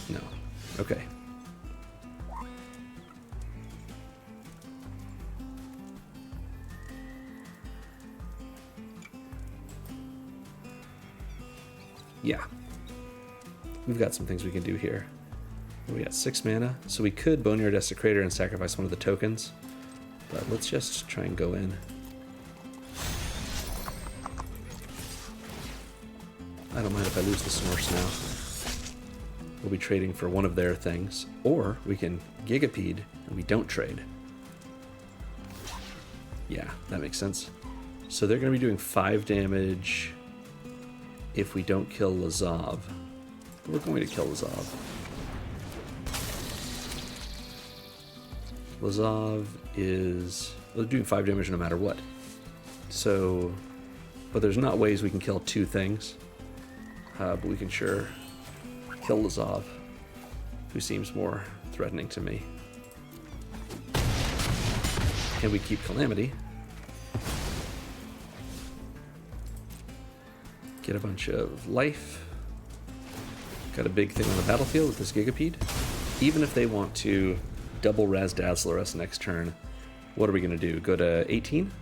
No. Okay. Yeah. We've got some things we can do here. We got 6 mana, so we could Boneyard Desecrator and sacrifice one of the tokens, but let's just try and go in. I don't mind if I lose the Snorse now. We'll be trading for one of their things, or we can Gigapede and we don't trade. Yeah, that makes sense. So they're going to be doing 5 damage if we don't kill Lazav. But we're going to kill Lazav. Lazav is... well, they're doing 5 damage no matter what. So... but there's not ways we can kill 2 things. But we can sure kill Lazav, who seems more threatening to me. And we keep Calamity. Get a bunch of life. Got a big thing on the battlefield with this Gigapede. Even if they want to double Razdazzler us next turn, what are we going to do? Go to 18?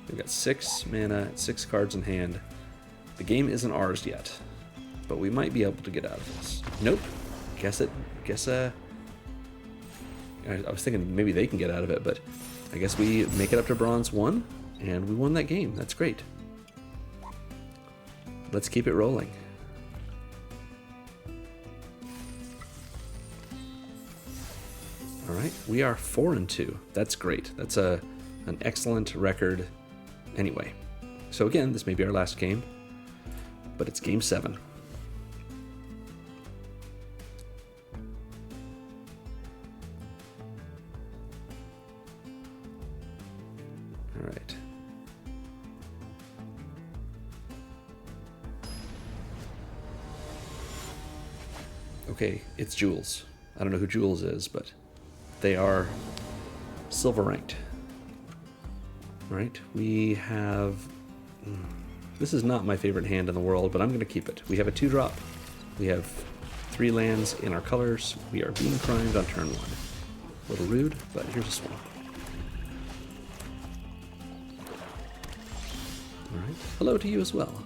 We've got 6 mana, 6 cards in hand. The game isn't ours yet, but we might be able to get out of this. Nope. I was thinking maybe they can get out of it, but I guess we make it up to Bronze 1, and we won that game. That's great. Let's keep it rolling. All right, we are 4-2. That's great. That's an excellent record. Anyway, so again, this may be our last game, but it's game 7. All right. Okay, it's Jules. I don't know who Jules is, but they are silver ranked. Right, we have... this is not my favorite hand in the world, but I'm going to keep it. We have a 2-drop. We have 3 lands in our colors. We are being primed on turn 1. A little rude, but here's a swamp. Alright, hello to you as well.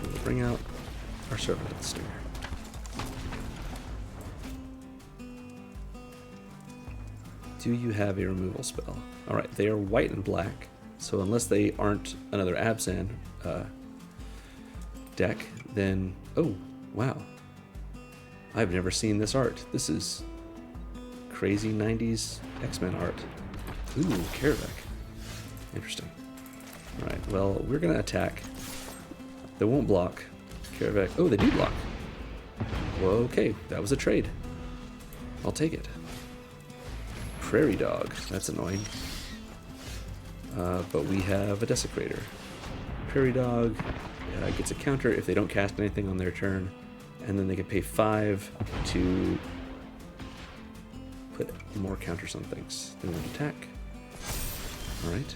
We'll bring out our Servant of the Stinger. Do you have a removal spell? Alright, they are white and black, so unless they aren't another Abzan deck, then... oh, wow. I've never seen this art. This is crazy 90s X-Men art. Ooh, Karavek. Interesting. Alright, well, we're going to attack. They won't block. Karavek... oh, they do block. Well, okay, that was a trade. I'll take it. Prairie Dog. That's annoying. But we have a Desecrator. Prairie Dog gets a counter if they don't cast anything on their turn, and then they can pay 5 to put more counters on things. Then we'll attack. Alright.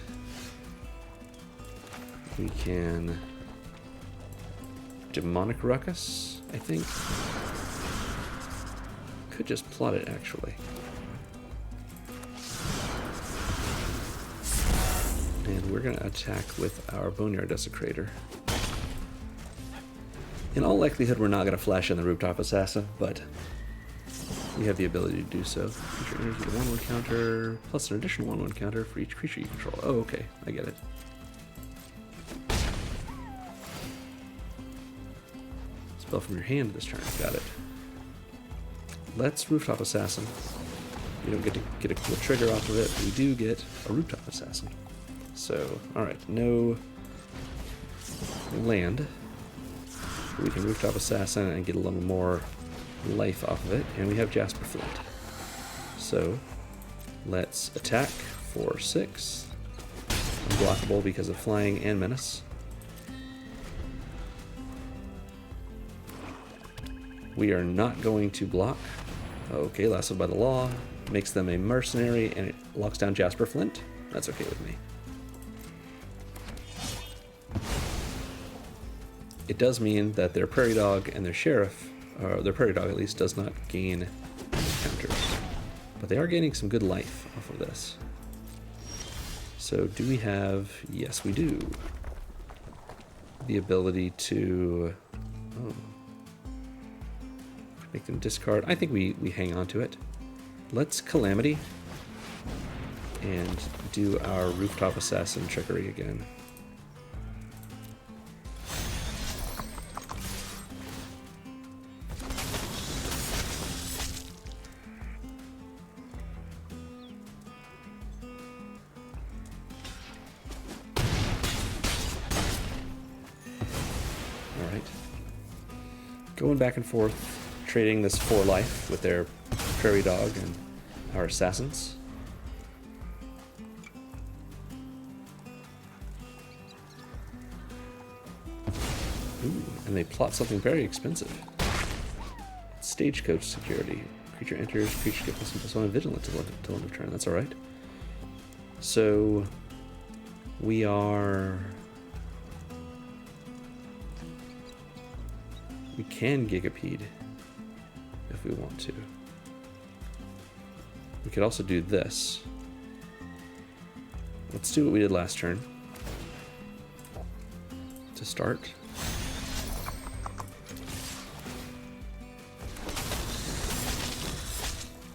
We can Demonic Ruckus, I think. Could just plot it, actually. And we're going to attack with our Boneyard Desecrator. In all likelihood, we're not going to flash in the Rooftop Assassin, but we have the ability to do so. Creature enters with a 1/1 counter, plus an additional 1/1 counter for each creature you control. Oh, okay, I get it. Spell from your hand this turn, got it. Let's Rooftop Assassin. We don't get to get a cool trigger off of it, but we do get a Rooftop Assassin. So, alright, no land. We can Rooftop Assassin and get a little more life off of it, and we have Jasper Flint. So let's attack for 6. Unblockable because of flying and menace. We are not going to block. Okay, lassoed by the law. Makes them a mercenary, and it locks down Jasper Flint. That's okay with me. It does mean that their Prairie Dog and their Sheriff, or their Prairie Dog at least, does not gain counters. But they are gaining some good life off of this. So do we have... Yes, we do. The ability to... Oh. Make them discard. I think we hang on to it. Let's Calamity and do our Rooftop Assassin trickery again. Alright. Going back and forth, trading this 4 life with their Prairie Dog and our assassins. Ooh, and they plot something very expensive. Stagecoach security. Creature enters, creature gets +1/+1 vigilant till end of turn. That's alright. So we are... We can Gigapede if we want to. We could also do this. Let's do what we did last turn. To start.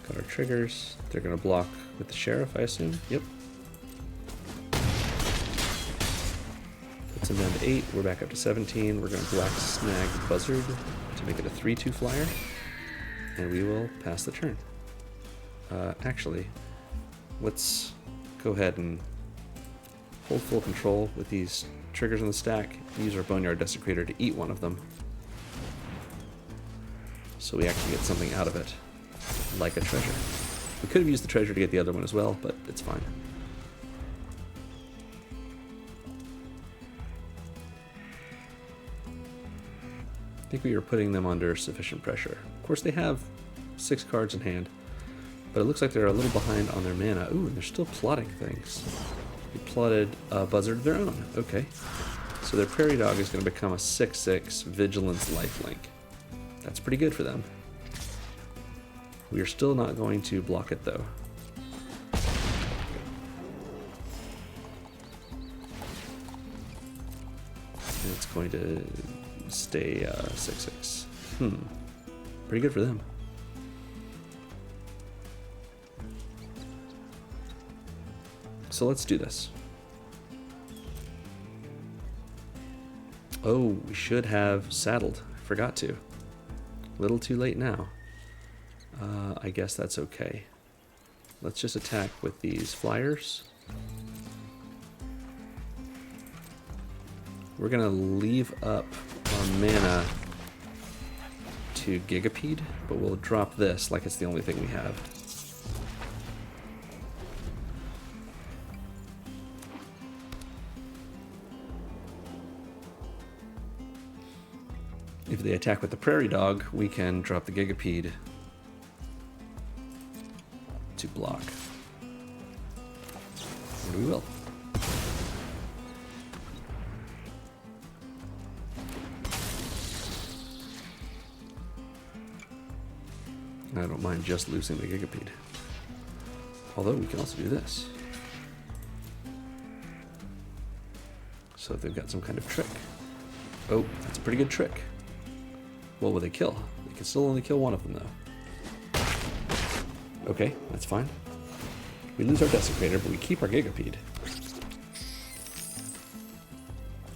Got our triggers. They're going to block with the Sheriff, I assume. Yep. Puts them down to 8. We're back up to 17. We're going to Black Snag Buzzard to make it a 3/2 flyer. And we will pass the turn. Actually, let's go ahead and hold full control with these triggers on the stack. Use our Boneyard Desecrator to eat one of them. So we actually get something out of it, like a treasure. We could have used the treasure to get the other one as well, but it's fine. I think we were putting them under sufficient pressure. Of course, they have 6 cards in hand, but it looks like they're a little behind on their mana. Ooh, and they're still plotting things. They plotted a Buzzard of their own. Okay. So their Prairie Dog is going to become a 6/6 Vigilance lifelink. That's pretty good for them. We are still not going to block it, though. And it's going to stay 6/6. Pretty good for them. So let's do this. Oh, we should have saddled. I forgot to. A little too late now. I guess that's okay. Let's just attack with these flyers. We're gonna leave up our mana to Gigapede, but we'll drop this like it's the only thing we have. If they attack with the Prairie Dog, we can drop the Gigapede to block. And we will. I don't mind just losing the Gigapede. Although we can also do this. So if they've got some kind of trick. Oh, that's a pretty good trick. What will they kill? They can still only kill one of them, though. Okay, that's fine. We lose our Desecrator, but we keep our Gigapede.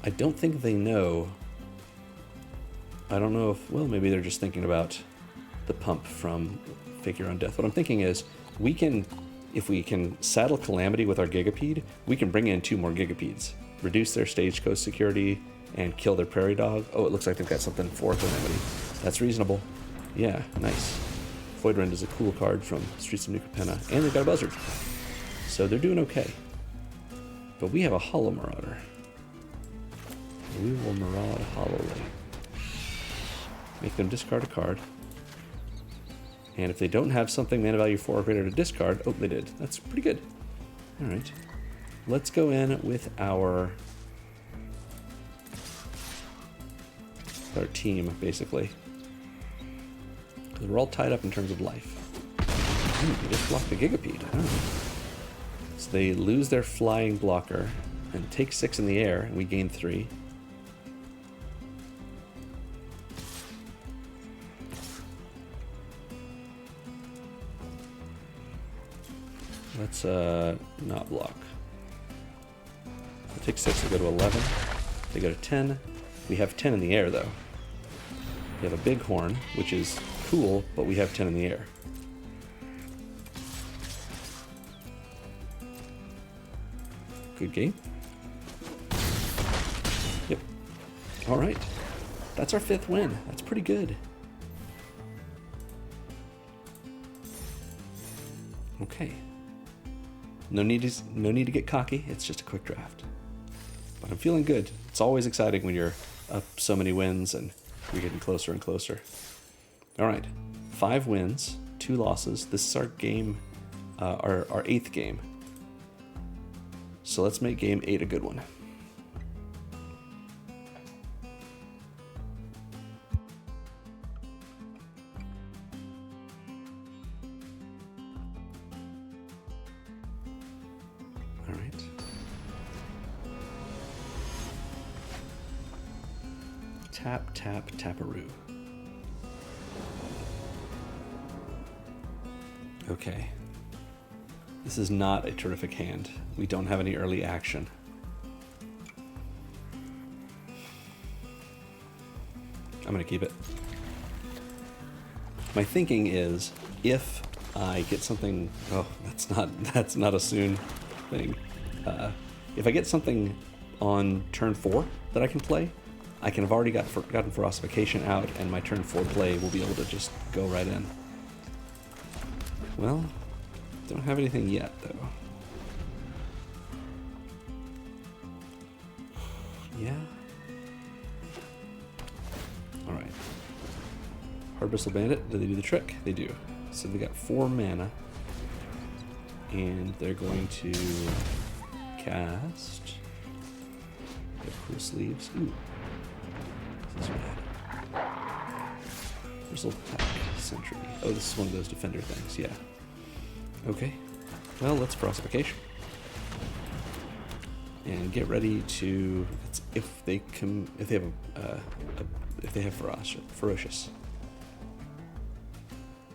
I don't think they know. I don't know if... Well, maybe they're just thinking about the pump from Figure on Death. What I'm thinking is, we can... If we can saddle Calamity with our Gigapede, we can bring in 2 more Gigapedes. reduce their stagecoach security, and kill their prairie dog. Oh, it looks like they've got something for Calamity. That's reasonable. Yeah, nice. Voidrend is a cool card from Streets of New Capenna, and they've got a buzzard. So they're doing okay. But we have a Hollow Marauder. We will maraud hollowly. Make them discard a card. And if they don't have something mana value 4 or greater to discard, oh, they did. That's pretty good. All right. Let's go in with our team, basically. Because we're all tied up in terms of life. They just blocked the Gigapede. Oh. So they lose their flying blocker and take 6 in the air, and we gain 3. Let's not block. They take 6, they go to 11. They go to 10. We have 10 in the air, though. We have a big horn, which is cool, but we have 10 in the air. Good game. Yep. All right. That's our 5th win. That's pretty good. Okay. No need to get cocky. It's just a quick draft. But I'm feeling good. It's always exciting when you're up so many wins and you're getting closer and closer. All right. 5 wins, 2 losses. This is our game, our 8th game. So let's make game 8 a good one. All right. Tap, tap, taparoo. Okay. This is not a terrific hand. We don't have any early action. I'm going to keep it. My thinking is, if I get something... Oh, that's not a soon thing. If I get something on turn 4 that I can play, I can have already gotten Ferocification out, and my turn 4 play will be able to just go right in. Well, don't have anything yet, though. Yeah. Alright. Hard Bristle Bandit, do they do the trick? They do. So they got 4 mana. And they're going to cast... Get cool sleeves. Ooh. This is rad. Bristle Pack Sentry. Oh, this is one of those defender things, yeah. Okay. Well, let's Ferocification. And get ready to... If they have ferocious.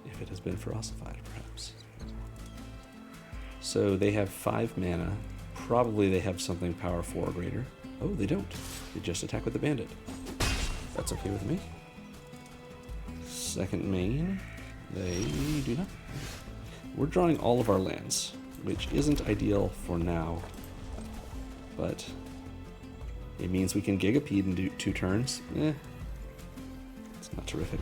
If it has been ferocified, perhaps. So they have 5 mana. Probably they have something power 4 or greater. Oh, they don't. They just attack with the bandit. That's okay with me. Second main. They do not. We're drawing all of our lands, which isn't ideal for now. But it means we can Gigapede and do 2 turns. It's not terrific.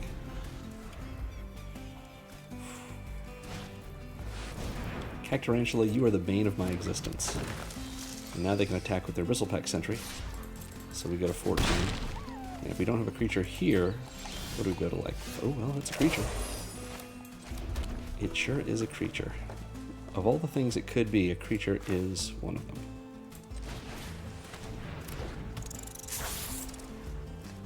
Cactarantula, you are the bane of my existence. And now they can attack with their Bristlepack Sentry. So we go to 14. And if we don't have a creature here, what do we go to like? Oh, well, it's a creature. It sure is a creature. Of all the things it could be, a creature is one of them.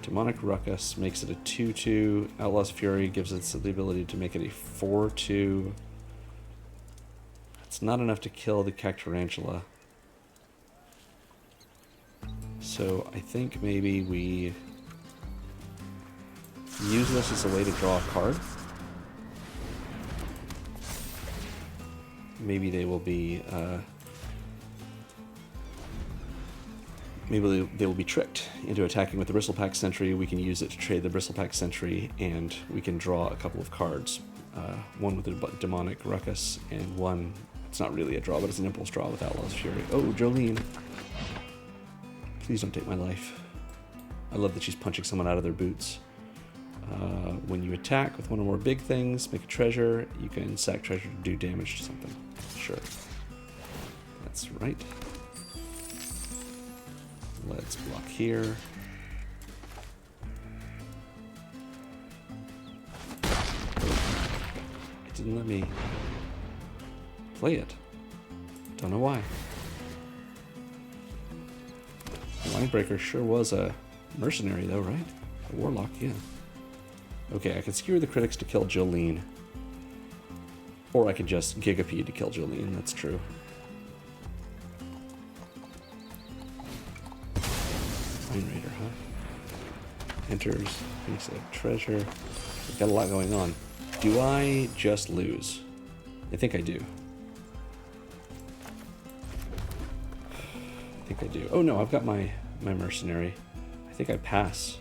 Demonic Ruckus makes it a 2/2. Outlaw's Fury gives it the ability to make it a 4/2. It's not enough to kill the Cactarantula. So I think maybe we use this as a way to draw a card. Maybe they will be maybe they will be tricked into attacking with the Bristlepack Sentry. We can use it to trade the Bristlepack Sentry, and we can draw a couple of cards. One with the Demonic Ruckus, and one, it's not really a draw, but it's an impulse draw with Outlaw's Fury. Oh, Jolene. Please don't take my life. I love that she's punching someone out of their boots. When you attack with one or more big things, make a treasure, you can sack treasure to do damage to something. Sure. That's right. Let's block here. It didn't let me play it. Don't know why. Linebreaker sure was a mercenary though, right? A warlock, yeah. Okay, I can skewer the critics to kill Jolene. Or I could just Gigapede to kill Jolene, that's true. Mine Raider, huh? Enters, piece of treasure. We've got a lot going on. Do I just lose? I think I do. I think I do. Oh no, I've got my mercenary. I think I pass.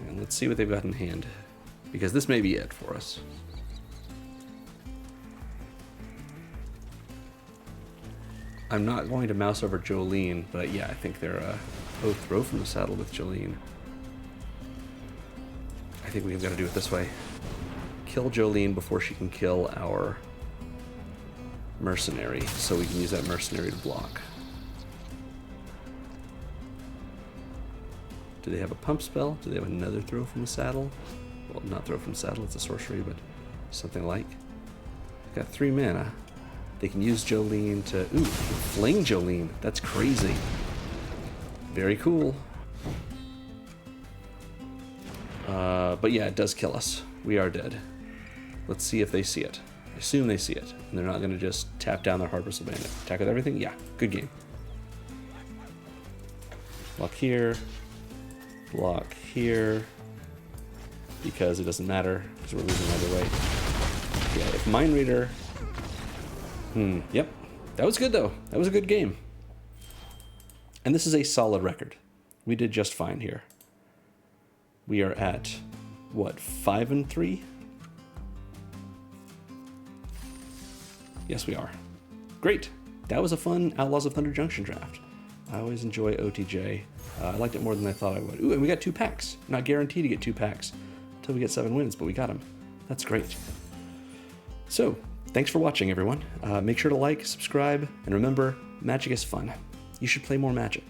And let's see what they've got in hand. Because this may be it for us. I'm not going to mouse over Jolene, but yeah, I think they're both throw from the saddle with Jolene. I think we've got to do it this way. Kill Jolene before she can kill our mercenary, so we can use that mercenary to block. Do they have a pump spell? Do they have another throw from the saddle? Well, not throw from the saddle, it's a sorcery, but something like. Got 3 mana. They can use Jolene to... Ooh, fling Jolene. That's crazy. Very cool. But yeah, it does kill us. We are dead. Let's see if they see it. I assume they see it, and they're not going to just tap down their Hard Bristle Bandit. Attack with everything? Yeah, good game. Block here. Block here. Because it doesn't matter, because we're losing either way. Yeah, if Mind Reader... yep. That was good, though. That was a good game. And this is a solid record. We did just fine here. We are at, what, 5-3? Yes, we are. Great. That was a fun Outlaws of Thunder Junction draft. I always enjoy OTJ. I liked it more than I thought I would. Ooh, and we got 2 packs. Not guaranteed to get 2 packs until we get 7 wins, but we got them. That's great. So, thanks for watching, everyone. Make sure to like, subscribe, and remember, magic is fun. You should play more Magic.